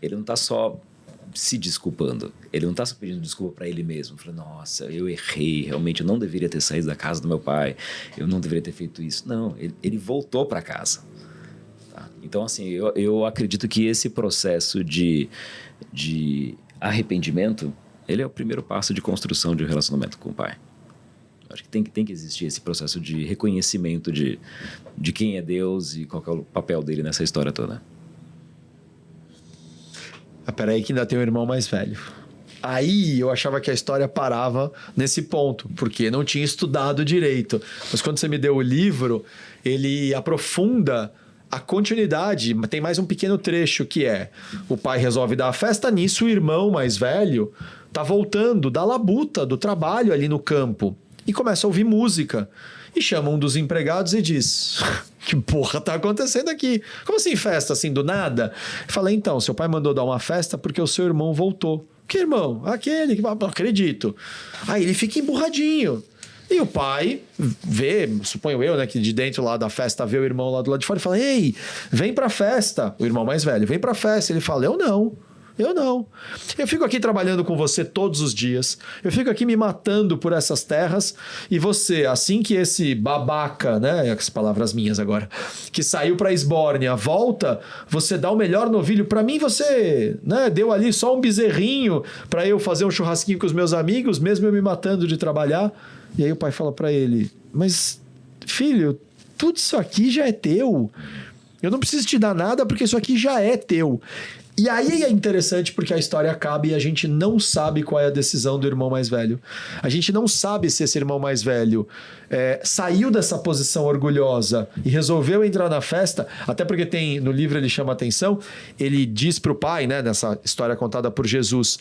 Ele não está só se desculpando. Ele não está só pedindo desculpa para ele mesmo. Falando, nossa, eu errei. Realmente, eu não deveria ter saído da casa do meu pai. Eu não deveria ter feito isso. Não, ele voltou para casa. Então, assim, eu acredito que esse processo de arrependimento, ele é o primeiro passo de construção de um relacionamento com o pai. Eu acho que tem que existir esse processo de reconhecimento de quem é Deus e qual é o papel dele nessa história toda. Peraí que ainda tem um irmão mais velho. Aí eu achava que a história parava nesse ponto, porque não tinha estudado direito. Mas quando você me deu o livro, ele aprofunda a continuidade. Tem mais um pequeno trecho que é: o pai resolve dar a festa, nisso o irmão mais velho tá voltando da labuta, do trabalho ali no campo. e começa a ouvir música. E chama um dos empregados e diz: que porra tá acontecendo aqui? Como assim festa, assim, do nada? Eu falei: então, seu pai mandou dar uma festa porque o seu irmão voltou. Que irmão? Aquele que... Não acredito. Aí ele fica emburradinho. E o pai vê, suponho eu, né, que de dentro lá da festa vê o irmão lá do lado de fora e fala: ei, vem pra festa. O irmão mais velho: vem pra festa. Ele fala: eu não. Eu fico aqui trabalhando com você todos os dias. Eu fico aqui me matando por essas terras. E você, assim que esse babaca, né? As palavras minhas agora, que saiu pra Esbórnia, volta, você dá o melhor novilho. Pra mim, você, né, deu ali só um bezerrinho pra eu fazer um churrasquinho com os meus amigos, mesmo eu me matando de trabalhar. E aí o pai fala pra ele: mas, filho, tudo isso aqui já é teu. Eu não preciso te dar nada porque isso aqui já é teu. E aí é interessante porque a história acaba e a gente não sabe qual é a decisão do irmão mais velho. A gente não sabe se esse irmão mais velho saiu dessa posição orgulhosa e resolveu entrar na festa, até porque tem no livro, ele chama atenção, ele diz para o pai, né, nessa história contada por Jesus,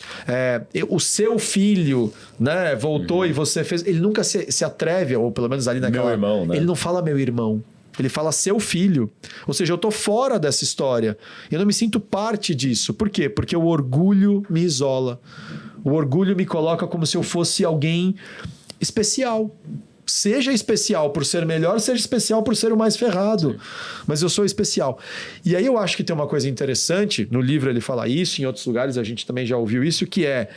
o seu filho, né, voltou e você fez... Ele nunca se atreve, ou pelo menos ali naquela... Meu irmão, né? Ele não fala meu irmão. Ele fala seu filho. Ou seja, eu tô fora dessa história. Eu não me sinto parte disso. Por quê? Porque o orgulho me isola. O orgulho me coloca como se eu fosse alguém especial. Seja especial por ser melhor, seja especial por ser o mais ferrado. Sim. Mas eu sou especial. E aí eu acho que tem uma coisa interessante. No livro ele fala isso, em outros lugares a gente também já ouviu isso, que é...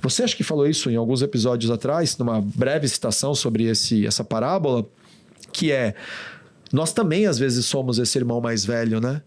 Você acha que falou isso em alguns episódios atrás, numa breve citação sobre essa parábola, que é... Nós também, às vezes, somos esse irmão mais velho, né?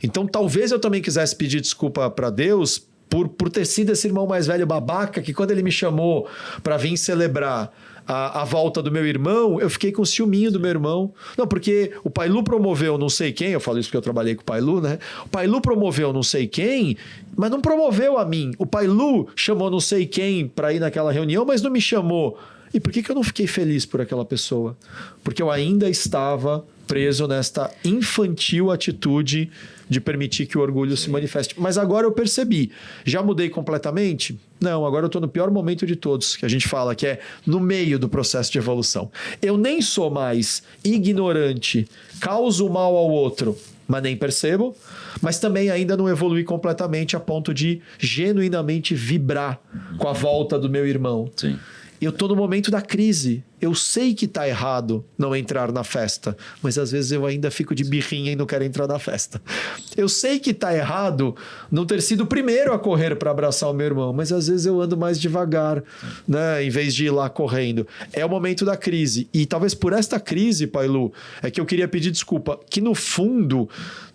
Então, talvez eu também quisesse pedir desculpa para Deus por ter sido esse irmão mais velho babaca, que quando ele me chamou para vir celebrar a volta do meu irmão, eu fiquei com ciúminho do meu irmão. Não, porque o Pai Lu promoveu não sei quem, eu falo isso porque eu trabalhei com o Pai Lu, né? O Pai Lu promoveu não sei quem, mas não promoveu a mim. O Pai Lu chamou não sei quem para ir naquela reunião, mas não me chamou. E por que eu não fiquei feliz por aquela pessoa? Porque eu ainda estava preso nesta infantil atitude de permitir que o orgulho se manifeste. Mas agora eu percebi. Já mudei completamente? Não, agora eu estou no pior momento de todos, que a gente fala que é no meio do processo de evolução. Eu nem sou mais ignorante, causo mal ao outro, mas nem percebo, mas também ainda não evolui completamente a ponto de genuinamente vibrar com a volta do meu irmão. Sim. Eu estou no momento da crise. Eu sei que está errado não entrar na festa, mas às vezes eu ainda fico de birrinha e não quero entrar na festa. Eu sei que está errado não ter sido o primeiro a correr para abraçar o meu irmão, mas às vezes eu ando mais devagar, né, em vez de ir lá correndo. É o momento da crise. E talvez por esta crise, Pai Lu, é que eu queria pedir desculpa, que no fundo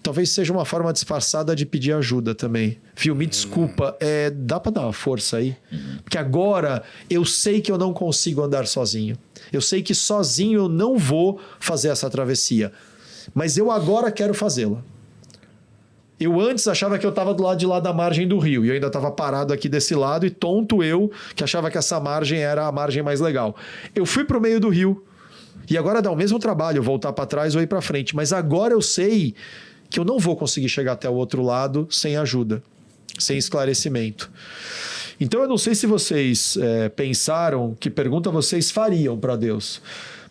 talvez seja uma forma disfarçada de pedir ajuda também. Viu? Me desculpa, dá para dar uma força aí? Porque agora eu sei que eu não consigo andar sozinho. Eu sei que sozinho eu não vou fazer essa travessia. Mas eu agora quero fazê-la. Eu antes achava que eu estava do lado de lá da margem do rio. E eu ainda estava parado aqui desse lado e tonto eu, que achava que essa margem era a margem mais legal. Eu fui para o meio do rio. E agora dá o mesmo trabalho voltar para trás ou ir para frente. Mas agora eu sei que eu não vou conseguir chegar até o outro lado sem ajuda, sem esclarecimento. Então eu não sei se vocês pensaram que pergunta vocês fariam para Deus,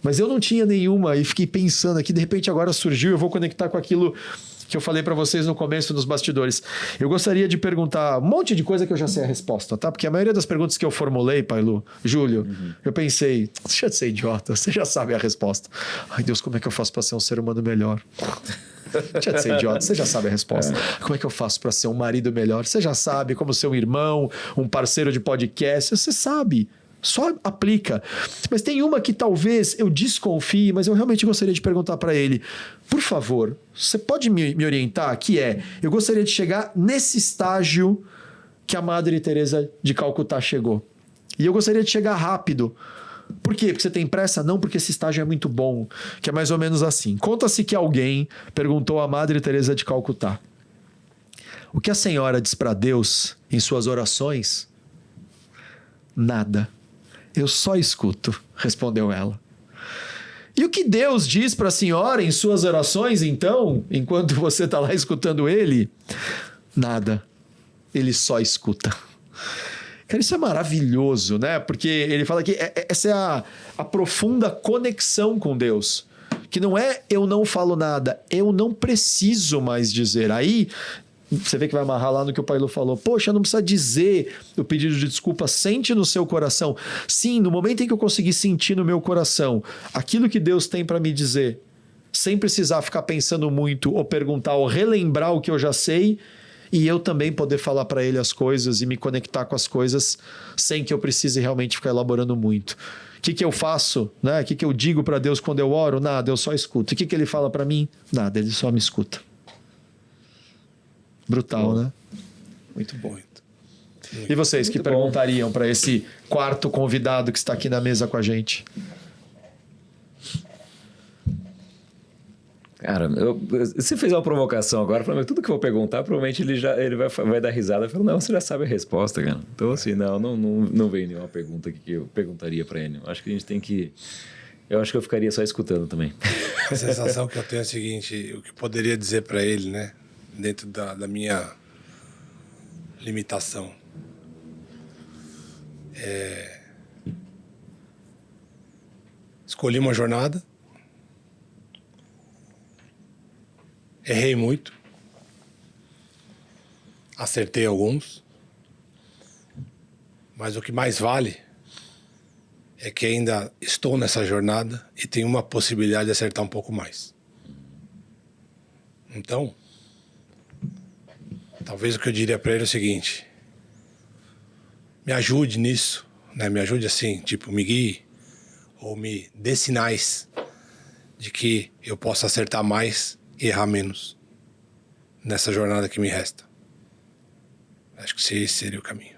mas eu não tinha nenhuma e fiquei pensando aqui, de repente agora surgiu, eu vou conectar com aquilo que eu falei para vocês no começo dos bastidores. Eu gostaria de perguntar um monte de coisa que eu já sei a resposta, tá? Porque a maioria das perguntas que eu formulei, Pai Lu, Júlio, eu pensei, deixa de ser idiota, você já sabe a resposta. Ai Deus, como é que eu faço para ser um ser humano melhor? Deixa de ser idiota, você já sabe a resposta. Como é que eu faço para ser um marido melhor? Você já sabe, como ser um irmão, um parceiro de podcast, você sabe. Só aplica. Mas tem uma que talvez eu desconfie, mas eu realmente gostaria de perguntar para ele. Por favor, você pode me orientar? Que eu gostaria de chegar nesse estágio que a Madre Teresa de Calcutá chegou. E eu gostaria de chegar rápido. Por quê? Porque você tem pressa? Não, porque esse estágio é muito bom. Que é mais ou menos assim. Conta-se que alguém perguntou à Madre Teresa de Calcutá: o que a senhora diz para Deus em suas orações? Nada. Eu só escuto, respondeu ela. E o que Deus diz para a senhora em suas orações, então, enquanto você está lá escutando ele? Nada. Ele só escuta. Cara, isso é maravilhoso, né? Porque ele fala que essa é a profunda conexão com Deus. Que não é eu não falo nada, eu não preciso mais dizer. Aí você vê que vai amarrar lá no que o Paulo falou. Poxa, não precisa dizer o pedido de desculpa, sente no seu coração. Sim, no momento em que eu conseguir sentir no meu coração aquilo que Deus tem para me dizer, sem precisar ficar pensando muito ou perguntar ou relembrar o que eu já sei, e eu também poder falar para ele as coisas e me conectar com as coisas sem que eu precise realmente ficar elaborando muito. O que eu faço? Né? O que eu digo para Deus quando eu oro? Nada, eu só escuto. O que ele fala para mim? Nada, ele só me escuta. Brutal, né? Muito bom. E vocês, que perguntariam para esse quarto convidado que está aqui na mesa com a gente? Cara, você fez uma provocação agora, falando, tudo que eu vou perguntar, provavelmente ele vai dar risada e falar, não, você já sabe a resposta, cara. Então, assim, não veio nenhuma pergunta que eu perguntaria para ele. Acho que a gente tem que... Eu acho que eu ficaria só escutando também. A sensação que eu tenho é a seguinte, o que eu poderia dizer para ele, né? Dentro da minha limitação. Escolhi uma jornada. Errei muito. Acertei alguns. Mas o que mais vale é que ainda estou nessa jornada e tenho uma possibilidade de acertar um pouco mais. Então, talvez o que eu diria para ele é o seguinte: me ajude nisso, né? Me ajude assim, tipo, me guie ou me dê sinais de que eu possa acertar mais e errar menos nessa jornada que me resta. Acho que esse seria o caminho.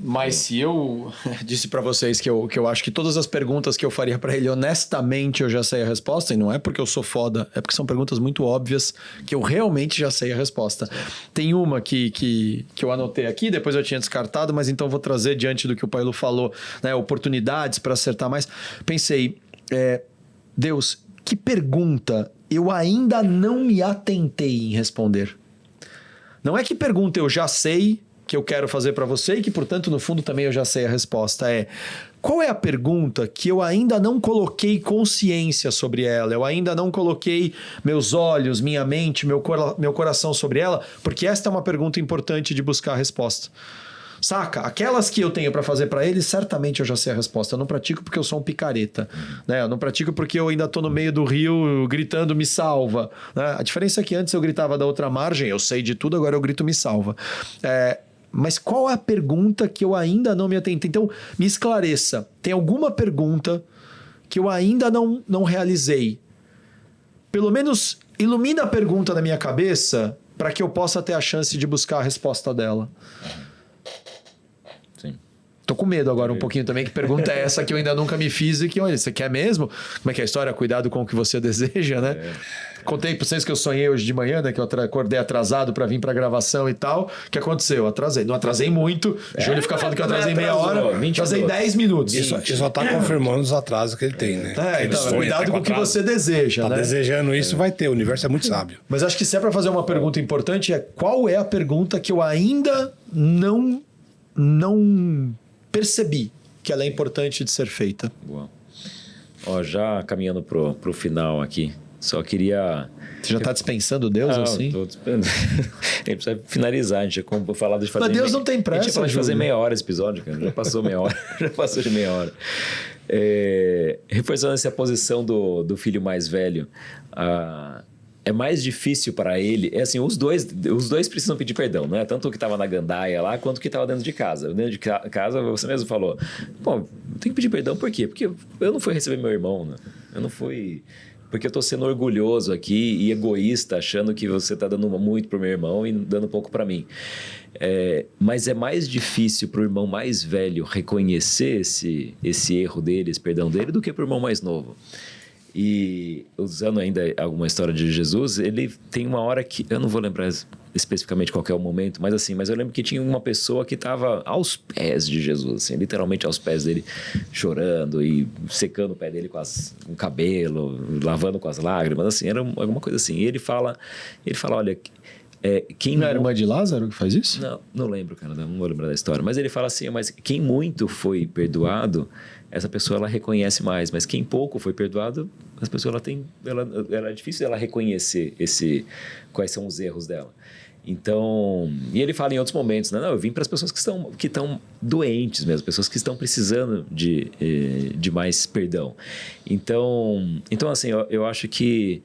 Mas se eu disse para vocês que eu acho que todas as perguntas que eu faria para ele, honestamente, eu já sei a resposta, e não é porque eu sou foda, é porque são perguntas muito óbvias que eu realmente já sei a resposta. Tem uma que eu anotei aqui, depois eu tinha descartado, mas então vou trazer diante do que o Paulo falou, né, oportunidades para acertar mais. Pensei, Deus, que pergunta eu ainda não me atentei em responder? Não é que pergunta eu já sei que eu quero fazer para você e que, portanto, no fundo também eu já sei a resposta. Qual é a pergunta que eu ainda não coloquei consciência sobre ela? Eu ainda não coloquei meus olhos, minha mente, meu coração sobre ela? Porque esta é uma pergunta importante de buscar a resposta. Saca? Aquelas que eu tenho para fazer para ele, certamente eu já sei a resposta. Eu não pratico porque eu sou um picareta. Né? Eu não pratico porque eu ainda tô no meio do rio gritando me salva. Né? A diferença é que antes eu gritava da outra margem, eu sei de tudo, agora eu grito me salva. Mas qual é a pergunta que eu ainda não me atentei? Então, me esclareça. Tem alguma pergunta que eu ainda não realizei? Pelo menos ilumina a pergunta na minha cabeça para que eu possa ter a chance de buscar a resposta dela. Tô com medo agora um pouquinho também, que pergunta é essa que eu ainda nunca me fiz e que, olha, você quer mesmo? Como é que é a história? Cuidado com o que você deseja, né? Contei pra vocês que eu sonhei hoje de manhã, né? Que eu acordei atrasado pra vir pra gravação e tal. O que aconteceu? Atrasei. Não atrasei muito. Júlio fica falando que eu atrasei meia hora. Atrasei 10 minutos. Isso só tá confirmando os atrasos que ele tem, né? Então, cuidado com o que você deseja, né? Desejando isso, vai ter. O universo é muito sábio. Mas acho que se é pra fazer uma pergunta importante, qual é a pergunta que eu ainda não percebi que ela é importante de ser feita? Boa. Ó, já caminhando pro final aqui, só queria... Você já está dispensando Deus assim? Tô dispensando. Ele precisa finalizar, a gente tinha falado de fazer... Mas Deus não tem pressa, a gente tinha falado de fazer meia hora esse episódio, cara. Já passou meia hora. Já passou de meia hora. Reforçando essa posição do filho mais velho, é mais difícil para ele... assim, os dois precisam pedir perdão, não é? Tanto o que estava na gandaia lá, quanto o que estava dentro de casa. Dentro de casa, você mesmo falou, pô, tem que pedir perdão por quê? Porque eu não fui receber meu irmão, né? Eu não fui... Porque eu estou sendo orgulhoso aqui e egoísta, achando que você está dando muito para o meu irmão e dando pouco para mim. Mas é mais difícil para o irmão mais velho reconhecer esse erro dele, esse perdão dele, do que para o irmão mais novo. E usando ainda alguma história de Jesus, ele tem uma hora que... eu não vou lembrar especificamente qual que é o momento, mas eu lembro que tinha uma pessoa que estava aos pés de Jesus, assim, literalmente aos pés dele, chorando e secando o pé dele com o cabelo, lavando com as lágrimas, assim, era alguma coisa assim. E ele fala, olha, quem Não é a irmã de Lázaro que faz isso? não lembro, cara, não vou lembrar da história. Mas ele fala assim, mas quem muito foi perdoado, essa pessoa ela reconhece mais. Mas quem pouco foi perdoado, essa pessoa ela é difícil ela reconhecer quais são os erros dela. Então, e ele fala em outros momentos, né? Não, eu vim para as pessoas que estão doentes mesmo, pessoas que estão precisando de mais perdão. Então assim, eu acho que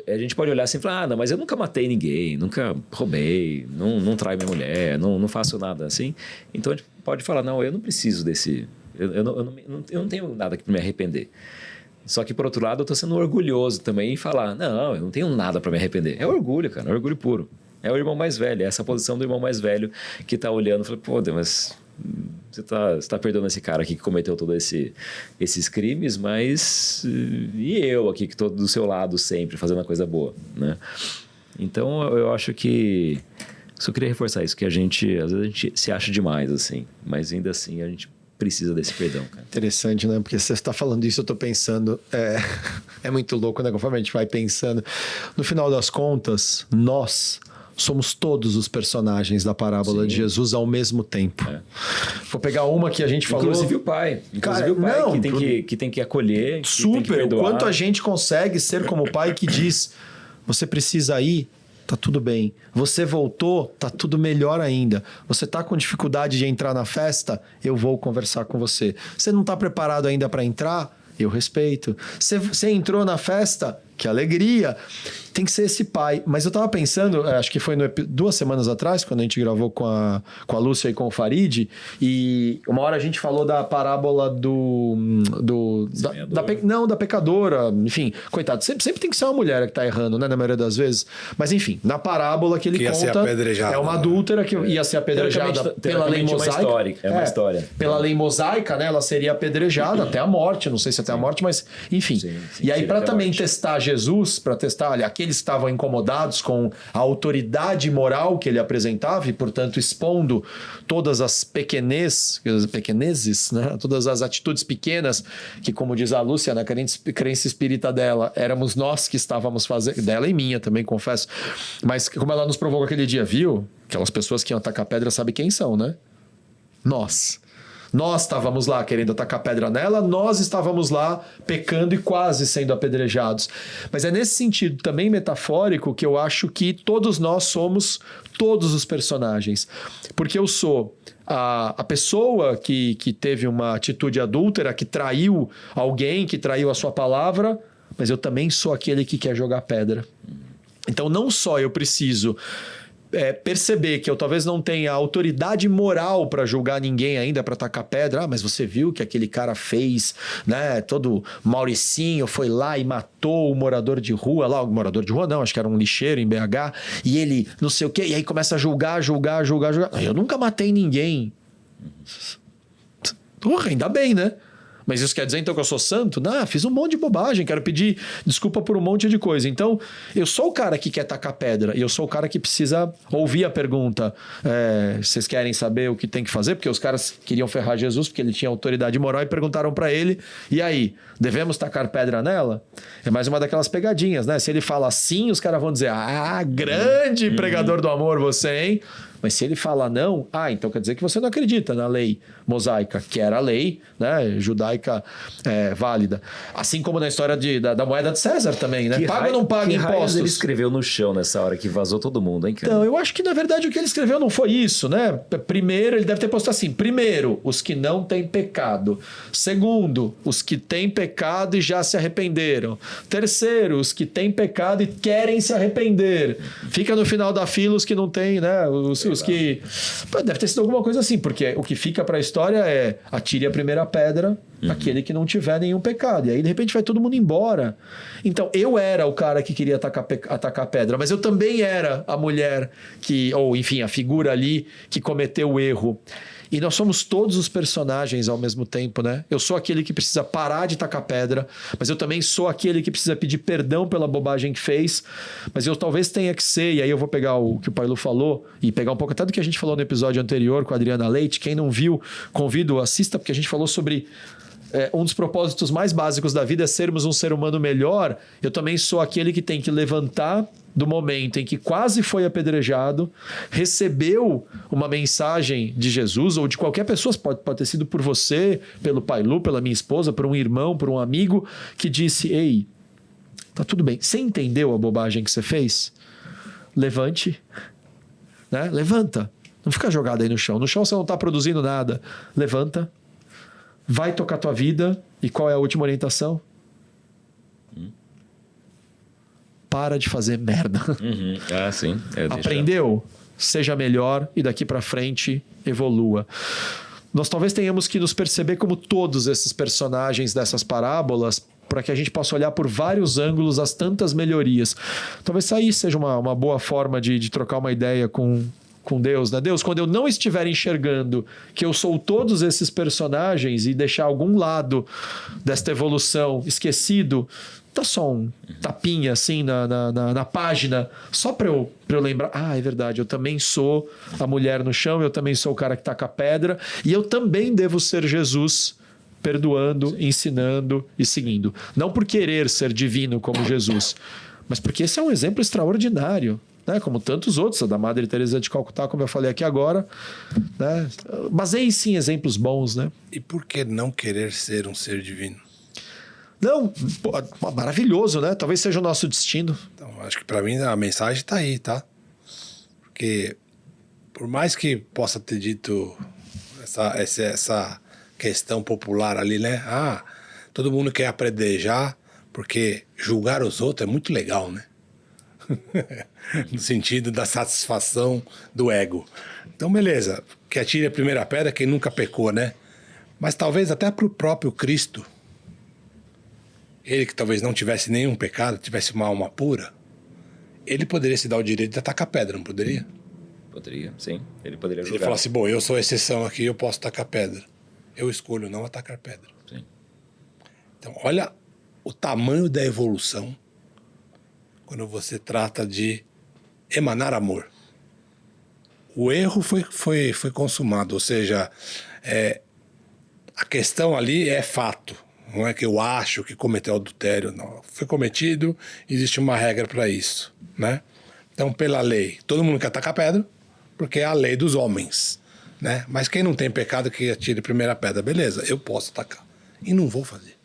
a gente pode olhar assim e falar, não, mas eu nunca matei ninguém, nunca roubei, não traio minha mulher, não faço nada assim. Então a gente pode falar, não, eu não preciso desse... Eu não tenho nada que me arrepender. Só que, por outro lado, eu estou sendo orgulhoso também em falar, não, eu não tenho nada para me arrepender. É orgulho, cara, é orgulho puro. É o irmão mais velho, é essa posição do irmão mais velho que está olhando e fala, pô, Deus, mas você tá perdoando esse cara aqui que cometeu todos esses crimes, mas e eu aqui que estou do seu lado sempre fazendo a coisa boa, né? Então, eu acho que... Só queria reforçar isso, que às vezes a gente se acha demais, assim, mas ainda assim a gente precisa desse perdão, cara. Interessante, né? Porque você está falando isso, eu estou pensando... É muito louco, né? Conforme a gente vai pensando. No final das contas, nós somos todos os personagens da parábola de Jesus ao mesmo tempo. Vou pegar uma que a gente falou... Inclusive o pai. Inclusive o pai não, que tem que acolher, super, que tem que perdoar. O quanto a gente consegue ser como o pai que diz, você precisa ir, tá tudo bem. Você voltou, tá tudo melhor ainda. Você tá com dificuldade de entrar na festa, eu vou conversar com você. Você não tá preparado ainda para entrar? Eu respeito. Você entrou na festa? Que alegria. Tem que ser esse pai. Mas eu tava pensando, acho que foi 2 semanas atrás, quando a gente gravou com a Lúcia e com o Farid, e uma hora a gente falou da parábola da pecadora. Enfim, coitado, sempre tem que ser uma mulher que tá errando, né? Na maioria das vezes. Mas enfim, na parábola que ele que conta, é uma adúltera que ia ser apedrejada pela lei mosaica. É uma história. Pela lei mosaica, né? Ela seria apedrejada até a morte. Não sei se até a morte, mas enfim. Sim, e aí, para também testar Jesus, para testar, olha, aqueles que estavam incomodados com a autoridade moral que ele apresentava e, portanto, expondo todas as pequenezes, né? Todas as atitudes pequenas que, como diz a Lúcia, na crença espírita dela, éramos nós que estávamos fazendo, dela e minha também, confesso, mas como ela nos provocou aquele dia, viu? Aquelas pessoas que iam atacar pedra sabem quem são, né? Nós estávamos lá querendo atacar pedra nela, nós estávamos lá pecando e quase sendo apedrejados. Mas é nesse sentido também metafórico que eu acho que todos nós somos todos os personagens. Porque eu sou a pessoa que teve uma atitude adúltera, que traiu alguém, que traiu a sua palavra, mas eu também sou aquele que quer jogar pedra. Então não só eu preciso... perceber que eu talvez não tenha autoridade moral para julgar ninguém ainda, para tacar pedra. Mas você viu que aquele cara fez, né? Todo Mauricinho foi lá e matou o morador de rua lá. O morador de rua não, acho que era um lixeiro em BH. E ele não sei o quê. E aí começa a julgar. Eu nunca matei ninguém. Porra, ainda bem, né? Mas isso quer dizer então que eu sou santo? Não, fiz um monte de bobagem, quero pedir desculpa por um monte de coisa. Então, eu sou o cara que quer tacar pedra e eu sou o cara que precisa ouvir a pergunta. Vocês querem saber o que tem que fazer? Porque os caras queriam ferrar Jesus porque ele tinha autoridade moral e perguntaram para ele, e aí, devemos tacar pedra nela? É mais uma daquelas pegadinhas, né? Se ele fala sim, os caras vão dizer, grande pregador do amor você, hein? Mas se ele fala não, então quer dizer que você não acredita na lei mosaica, que era a lei, né, judaica válida. Assim como na história da moeda de César também, né? Paga ou não paga impostos? Ele escreveu no chão nessa hora que vazou todo mundo, hein, cara? Então, eu acho que na verdade o que ele escreveu não foi isso, né? Primeiro, ele deve ter posto assim, primeiro, os que não têm pecado. Segundo, os que têm pecado e já se arrependeram. Terceiro, os que têm pecado e querem se arrepender. Fica no final da fila os que não têm, né? Os que... Deve ter sido alguma coisa assim, porque o que fica para a história é atire a primeira pedra aquele que não tiver nenhum pecado. E aí, de repente, vai todo mundo embora. Então, eu era o cara que queria atacar pedra, mas eu também era a mulher ou enfim, a figura ali que cometeu o erro. E nós somos todos os personagens ao mesmo tempo, né? Eu sou aquele que precisa parar de tacar pedra, mas eu também sou aquele que precisa pedir perdão pela bobagem que fez, mas eu talvez tenha que ser, e aí eu vou pegar o que o Pailu falou, e pegar um pouco até do que a gente falou no episódio anterior com a Adriana Leite. Quem não viu, convido, assista, porque a gente falou sobre um dos propósitos mais básicos da vida é sermos um ser humano melhor, eu também sou aquele que tem que levantar do momento em que quase foi apedrejado, recebeu uma mensagem de Jesus ou de qualquer pessoa, pode ter sido por você, pelo Pai Lu, pela minha esposa, por um irmão, por um amigo, que disse: ei, tá tudo bem, você entendeu a bobagem que você fez? Levante, né? Levanta, não fica jogado aí no chão você não está produzindo nada, levanta, vai tocar tua vida. E qual é a última orientação? Para de fazer merda. Ah, sim. Aprendeu? Seja melhor e daqui para frente evolua. Nós talvez tenhamos que nos perceber como todos esses personagens dessas parábolas, para que a gente possa olhar por vários ângulos as tantas melhorias. Talvez isso aí seja uma boa forma de trocar uma ideia com Deus, né? Deus, quando eu não estiver enxergando que eu sou todos esses personagens e deixar algum lado desta evolução esquecido, dá só um tapinha assim na página, só para eu lembrar: ah, é verdade, eu também sou a mulher no chão, eu também sou o cara que taca a pedra, e eu também devo ser Jesus, perdoando, ensinando e seguindo. Não por querer ser divino como Jesus, mas porque esse é um exemplo extraordinário, né? Como tantos outros, a da Madre Teresa de Calcutá, como eu falei aqui agora, né? Baseie-se em exemplos bons, né? E por que não querer ser um ser divino? Não, pô, maravilhoso, né? Talvez seja o nosso destino. Então, acho que para mim a mensagem tá aí, tá? Porque por mais que possa ter dito essa questão popular ali, né? Ah, todo mundo quer apedrejar porque julgar os outros é muito legal, né? No sentido da satisfação do ego. Então, beleza, que atire a primeira pedra quem nunca pecou, né? Mas talvez até pro próprio Cristo, ele que talvez não tivesse nenhum pecado, tivesse uma alma pura, ele poderia se dar o direito de atacar pedra, não poderia? Poderia, sim. Ele poderia julgar. Ele falasse: bom, eu sou exceção aqui, eu posso atacar pedra. Eu escolho não atacar pedra. Sim. Então, olha o tamanho da evolução quando você trata de emanar amor. O erro foi consumado, ou seja, a questão ali é fato. Não é que eu acho que cometeu adultério, não. Foi cometido, existe uma regra para isso, né? Então, pela lei, todo mundo quer atacar pedra, porque é a lei dos homens, né? Mas quem não tem pecado que atire a primeira pedra, beleza, eu posso atacar. E não vou fazer.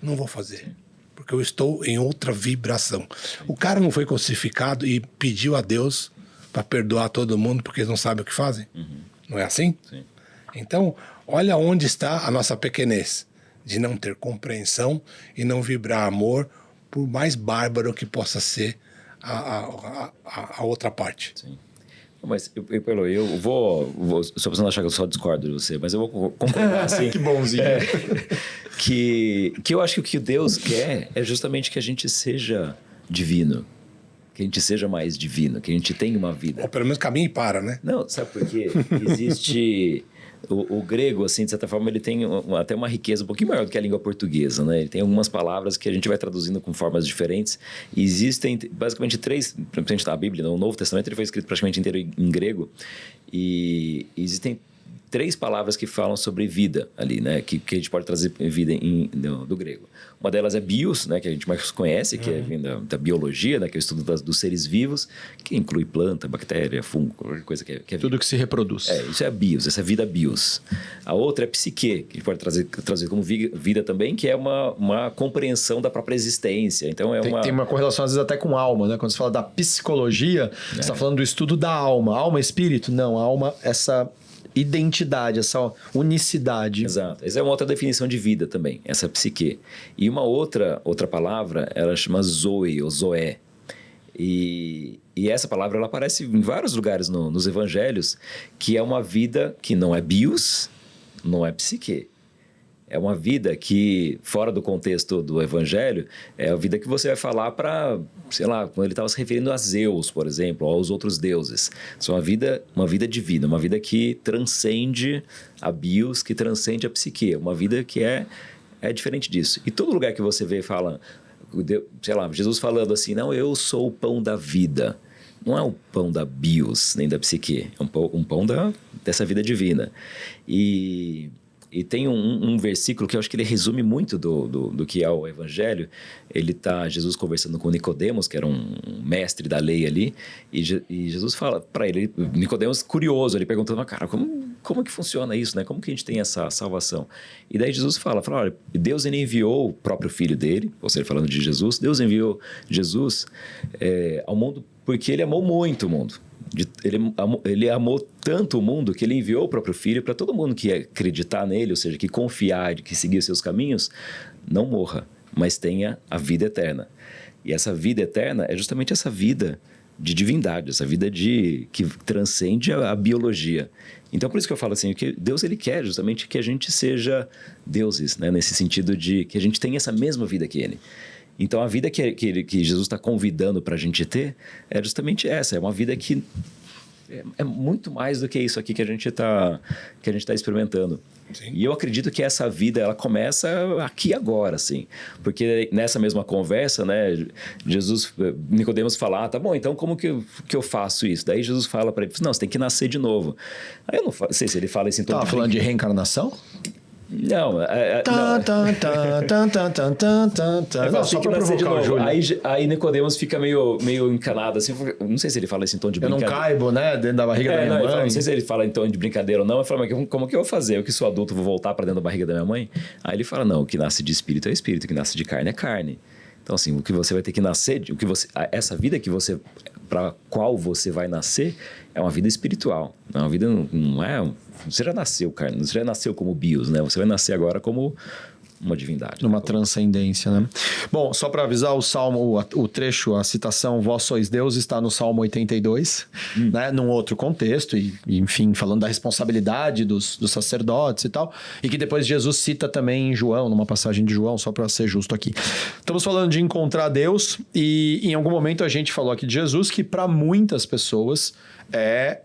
Não vou fazer. Porque eu estou em outra vibração. O cara não foi crucificado e pediu a Deus para perdoar todo mundo porque eles não sabem o que fazem? Não é assim? Sim. Então, olha onde está a nossa pequenez. De não ter compreensão e não vibrar amor, por mais bárbaro que possa ser a outra parte. Sim. Mas eu vou só pra você não achar que eu só discordo de você, mas eu vou concordar assim. Que bonzinho. Que eu acho que o que Deus quer é justamente que a gente seja divino. Que a gente seja mais divino, que a gente tenha uma vida. Ou pelo menos caminhe e para, né? Não, sabe por quê? Existe... O grego, assim, de certa forma, ele tem até uma riqueza um pouquinho maior do que a língua portuguesa, né? Ele tem algumas palavras que a gente vai traduzindo com formas diferentes. E existem, basicamente, principalmente na Bíblia, no Novo Testamento, ele foi escrito praticamente inteiro em grego. E existem 3 palavras que falam sobre vida ali, né? Que a gente pode trazer vida do grego. Uma delas é bios, né? Que a gente mais conhece, que é da biologia, né? Que é o estudo dos seres vivos, que inclui planta, bactéria, fungo, qualquer coisa que é vida. Tudo que se reproduz. Isso é bios, essa é vida bios. A outra é psique, que a gente pode trazer como vida também, que é uma compreensão da própria existência. Então Tem uma correlação, às vezes, até com alma, né? Quando você fala da psicologia, você está falando do estudo da alma. Alma, espírito? Não, alma, essa identidade, essa unicidade. Exato. Essa é uma outra definição de vida também, essa psique. E uma outra palavra, ela chama zoe, ou zoé. E essa palavra, ela aparece em vários lugares nos evangelhos, que é uma vida que não é bios, não é psique. É uma vida que, fora do contexto do evangelho, é a vida que você vai falar para, sei lá, quando ele estava se referindo a Zeus, por exemplo, ou aos outros deuses. Isso é uma vida divina, uma vida que transcende a bios, que transcende a psique. Uma vida que é diferente disso. E todo lugar que você vê fala, sei lá, Jesus falando assim, não, eu sou o pão da vida. Não é o pão da bios, nem da psique. É um pão dessa vida divina. E E tem um versículo que eu acho que ele resume muito do que é o evangelho. Jesus conversando com Nicodemos, que era um mestre da lei ali, e Jesus fala para ele, Nicodemos curioso, ele perguntando, cara, como que funciona isso, né? Como que a gente tem essa salvação? E daí Jesus fala, olha, Deus ele enviou o próprio filho dele, ou seja, falando de Jesus, Deus enviou Jesus ao mundo porque ele amou muito o mundo. Ele amou tanto o mundo que ele enviou o próprio filho para todo mundo que acreditar nele, ou seja, que confiar, que seguir os seus caminhos, não morra, mas tenha a vida eterna. E essa vida eterna é justamente essa vida de divindade, essa vida que transcende a biologia. Então, por isso que eu falo assim, que Deus ele quer justamente que a gente seja deuses, né? Nesse sentido de que a gente tenha essa mesma vida que ele. Então, a vida que Jesus está convidando para a gente ter é justamente essa. É uma vida que é muito mais do que isso aqui que a gente tá experimentando. Sim. E eu acredito que essa vida, ela começa aqui agora, assim. Porque nessa mesma conversa, né, Nicodemos fala, tá bom, então como que eu faço isso? Daí Jesus fala para ele, não, você tem que nascer de novo. Aí eu não sei se ele fala isso em tom de falando de reencarnação? Não, só pra provocar o Júlio. Aí Nicodemos fica meio encanado, assim, não sei se ele fala isso em tom de brincadeira. Eu não caibo, né, dentro da barriga da minha mãe. Não sei se ele fala em tom de brincadeira ou não, eu falo, mas como que eu vou fazer? Eu que sou adulto, vou voltar pra dentro da barriga da minha mãe? Aí ele fala, não, o que nasce de espírito é espírito, o que nasce de carne é carne. Então, assim, o que você vai ter que nascer, essa vida para qual você vai nascer, é uma vida espiritual. É uma vida, não é... Você já nasceu, cara. Você já nasceu como bios, né? Você vai nascer agora como uma divindade. Uma transcendência, né? Bom, só para avisar, o Salmo, o trecho, a citação Vós sois Deus está no Salmo 82, né? Num outro contexto, e enfim, falando da responsabilidade dos sacerdotes e tal, e que depois Jesus cita também em João, numa passagem de João, só para ser justo aqui. Estamos falando de encontrar Deus, e em algum momento a gente falou aqui de Jesus, que para muitas pessoas é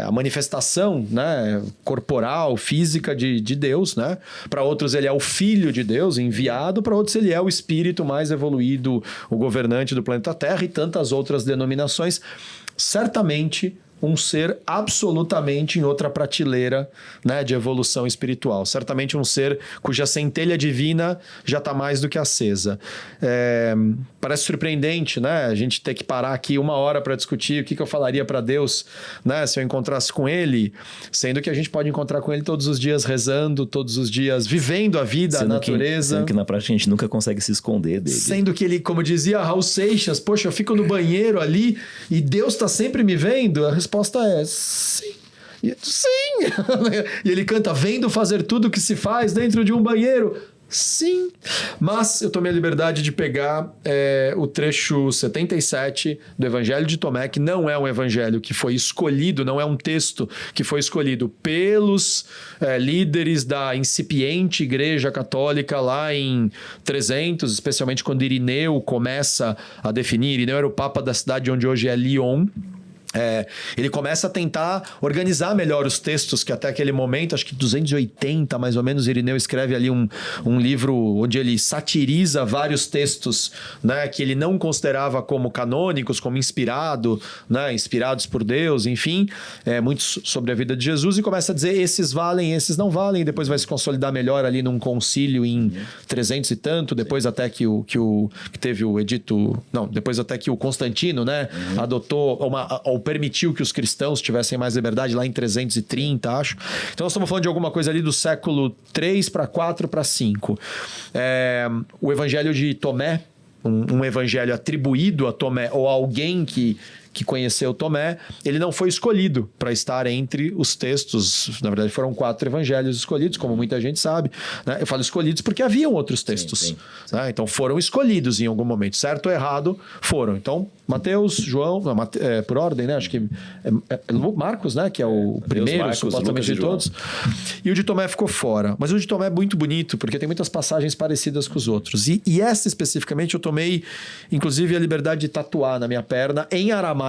a manifestação, né, corporal, física de Deus, né? Para outros ele é o Filho de Deus enviado, para outros ele é o Espírito mais evoluído, o governante do planeta Terra e tantas outras denominações. Certamente um ser absolutamente em outra prateleira, né, de evolução espiritual. Certamente um ser cuja centelha divina já está mais do que acesa. Parece surpreendente, né? A gente ter que parar aqui 1 hora para discutir o que eu falaria para Deus, né, se eu encontrasse com Ele, sendo que a gente pode encontrar com Ele todos os dias rezando, todos os dias vivendo a vida, a natureza. Sendo que na prática a gente nunca consegue se esconder dele. Sendo que ele, como dizia Raul Seixas, poxa, eu fico no banheiro ali e Deus está sempre me vendo? A resposta é sim. Sim! E ele canta, vendo fazer tudo o que se faz dentro de um banheiro. Sim, mas eu tomei a liberdade de pegar o trecho 77 do Evangelho de Tomé, que não é um evangelho que foi escolhido, não é um texto que foi escolhido pelos líderes da incipiente Igreja Católica lá em 300, especialmente quando Irineu começa a definir. Irineu era o Papa da cidade onde hoje é Lyon. Ele começa a tentar organizar melhor os textos que até aquele momento, acho que 280 mais ou menos, Irineu escreve ali um livro onde ele satiriza vários textos, né, que ele não considerava como canônicos, como inspirados por Deus, enfim, muito sobre a vida de Jesus, e começa a dizer esses valem, esses não valem, e depois vai se consolidar melhor ali num concílio em 300 e tanto, depois até que teve o edito, não, depois até que o Constantino, né, adotou ou permitiu que os cristãos tivessem mais liberdade lá em 330, acho. Então nós estamos falando de alguma coisa ali do século 3 para 4 para 5. O Evangelho de Tomé, um evangelho atribuído a Tomé ou a alguém que conheceu Tomé, ele não foi escolhido para estar entre os textos. Na verdade, foram 4 evangelhos escolhidos, como muita gente sabe, né? Eu falo escolhidos porque haviam outros textos. Sim. Né? Então, foram escolhidos em algum momento. Certo ou errado, foram. Então, Mateus, João, por ordem, né? Acho que Marcos, né? Que é o primeiro, Marcos, supostamente, de todos. E o de Tomé ficou fora. Mas o de Tomé é muito bonito, porque tem muitas passagens parecidas com os outros. E essa, especificamente, eu tomei, inclusive, a liberdade de tatuar na minha perna, em aramaico.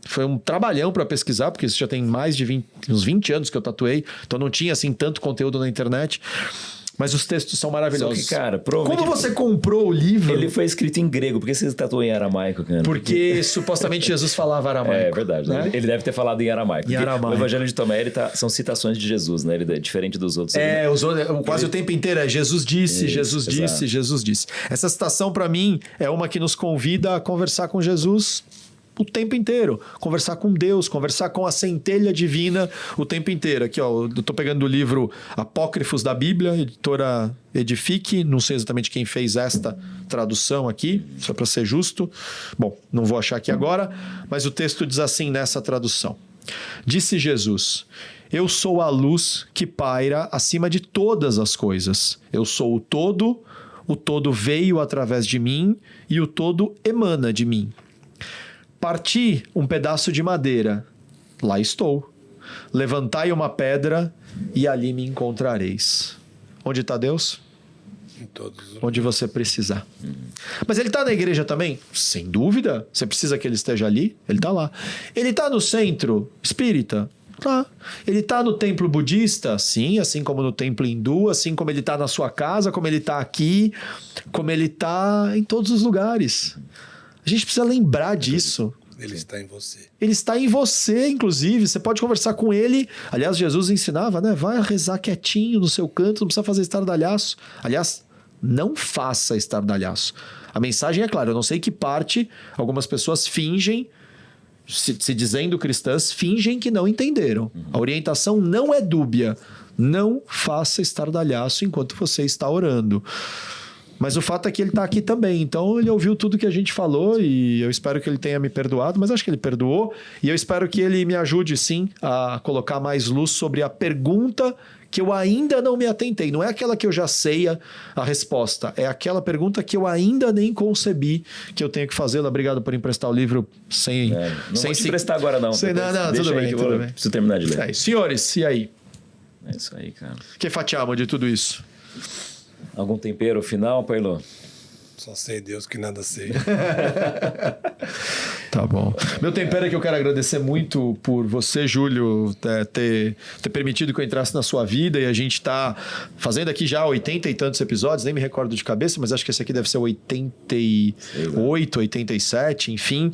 Foi um trabalhão para pesquisar, porque isso já tem mais de uns 20 anos que eu tatuei, então não tinha assim tanto conteúdo na internet. Mas os textos são maravilhosos. Só que, cara, provavelmente... Como você comprou o livro? Ele foi escrito em grego. Por que você tatuou em aramaico, cara? Porque supostamente Jesus falava aramaico. É verdade. Né? Ele deve ter falado em aramaico. Em aramaico. O Evangelho de Tomé são citações de Jesus, né? Ele é diferente dos outros. Quase o tempo inteiro é Jesus disse, Isso, Jesus disse, exato. Jesus disse. Essa citação, para mim, é uma que nos convida a conversar com Jesus o tempo inteiro. Conversar com Deus, conversar com a centelha divina o tempo inteiro. Aqui, ó, eu tô pegando o livro Apócrifos da Bíblia, editora Edifique. Não sei exatamente quem fez esta tradução aqui, só para ser justo. Bom, não vou achar aqui agora, mas o texto diz assim nessa tradução. Disse Jesus: eu sou a luz que paira acima de todas as coisas. Eu sou o todo veio através de mim e o todo emana de mim. Parti um pedaço de madeira, lá estou. Levantai uma pedra e ali me encontrareis. Onde está Deus? Em todos os... Onde você precisar. Mas ele está na igreja também? Sem dúvida. Você precisa que ele esteja ali? Ele está lá. Ele está no centro espírita? Tá. Ele está no templo budista? Sim, assim como no templo hindu, assim como ele está na sua casa, como ele está aqui, como ele está em todos os lugares. A gente precisa lembrar disso. Ele está em você. Ele está em você, inclusive. Você pode conversar com ele. Aliás, Jesus ensinava, né? Vai rezar quietinho no seu canto, não precisa fazer estardalhaço. Aliás, não faça estardalhaço. A mensagem é clara. Eu não sei que parte algumas pessoas fingem, se dizendo cristãs, fingem que não entenderam. A orientação não é dúbia. Não faça estardalhaço enquanto você está orando. Mas o fato é que ele está aqui também. Então ele ouviu tudo que a gente falou e eu espero que ele tenha me perdoado, mas acho que ele perdoou. E eu espero que ele me ajude, sim, a colocar mais luz sobre a pergunta que eu ainda não me atentei. Não é aquela que eu já sei a resposta. É aquela pergunta que eu ainda nem concebi que eu tenho que fazê-la. Obrigado por emprestar o livro sem... Não vou te emprestar agora, não. Não, Deixa tudo aí bem, que tudo eu bem. preciso terminar de ler. Senhores, e aí? É isso aí, cara. Que fatiamo de tudo isso? Algum tempero final, Pailo? Só sei Deus que nada sei. Tá bom. Meu tempero é que eu quero agradecer muito por você, Júlio, ter permitido que eu entrasse na sua vida e a gente tá fazendo aqui já 80 e tantos episódios, nem me recordo de cabeça, mas acho que esse aqui deve ser 88, 87, enfim.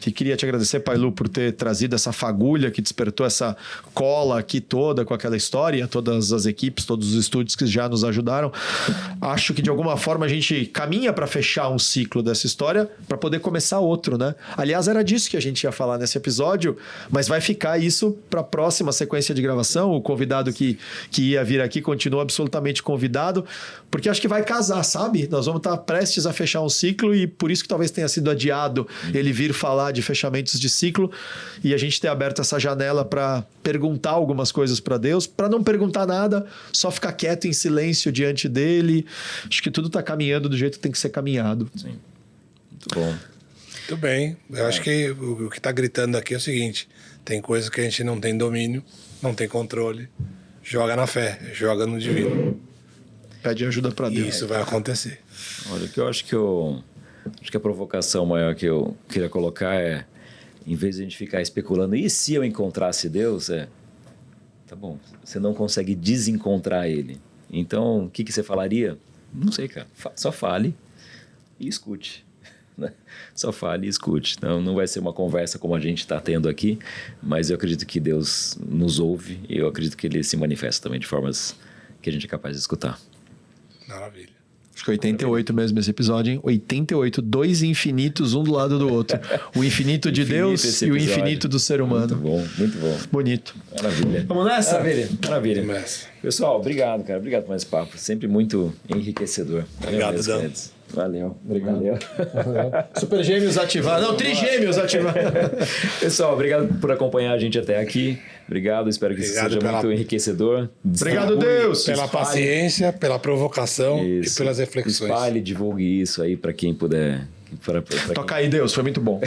E queria te agradecer, Pailu, por ter trazido essa fagulha que despertou essa cola aqui toda com aquela história, todas as equipes, todos os estúdios que já nos ajudaram. Acho que de alguma forma a gente caminha para fechar um ciclo dessa história para poder começar outro, né? Aliás, era disso que a gente ia falar nesse episódio, mas vai ficar isso para a próxima sequência de gravação. O convidado que ia vir aqui continua absolutamente convidado, porque acho que vai casar, sabe? Nós vamos estar prestes a fechar um ciclo e por isso que talvez tenha sido adiado ele vir falar de fechamentos de ciclo e a gente ter aberto essa janela para perguntar algumas coisas para Deus, para não perguntar nada, só ficar quieto em silêncio diante dele. Acho que tudo está caminhando do jeito que tem que ser caminhado. Sim. Muito bom. Muito bem. Eu acho que o que está gritando aqui é o seguinte: tem coisas que a gente não tem domínio, não tem controle. Joga na fé, joga no divino. Pede ajuda para Deus. E isso vai acontecer. Olha, o que eu acho que a provocação maior que eu queria colocar é, em vez de a gente ficar especulando, e se eu encontrasse Deus? Tá bom, você não consegue desencontrar ele. Então, o que você falaria? Não sei, cara. Só fale e escute. Né? Só fale e escute. Então, não vai ser uma conversa como a gente está tendo aqui, mas eu acredito que Deus nos ouve e eu acredito que Ele se manifesta também de formas que a gente é capaz de escutar. Maravilha. Acho que 88 mesmo esse episódio, hein? 88, dois infinitos, um do lado do outro. O infinito de Deus e o infinito do ser humano. Muito bom, muito bom. Bonito. Maravilha. Vamos nessa? Maravilha, maravilha. Começa. Pessoal, obrigado, cara. Obrigado por esse papo. Sempre muito enriquecedor. Obrigado, mesmo, Dan. Guedes. Valeu. Valeu. Super Gêmeos ativar. Não, Trigêmeos ativar. Pessoal, obrigado por acompanhar a gente até aqui. Obrigado, espero que isso Obrigado seja pela- muito enriquecedor. Obrigado, Deus. Pela paciência, pela provocação e pelas reflexões. Espalhe, divulgue isso aí para quem puder. Pra Toca aí, Deus. Foi muito bom.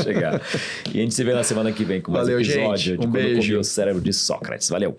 chegar. E a gente se vê na semana que vem com mais Valeu, episódio gente. de Um Quando Eu Comi beijo. o Cérebro de Sócrates. Valeu.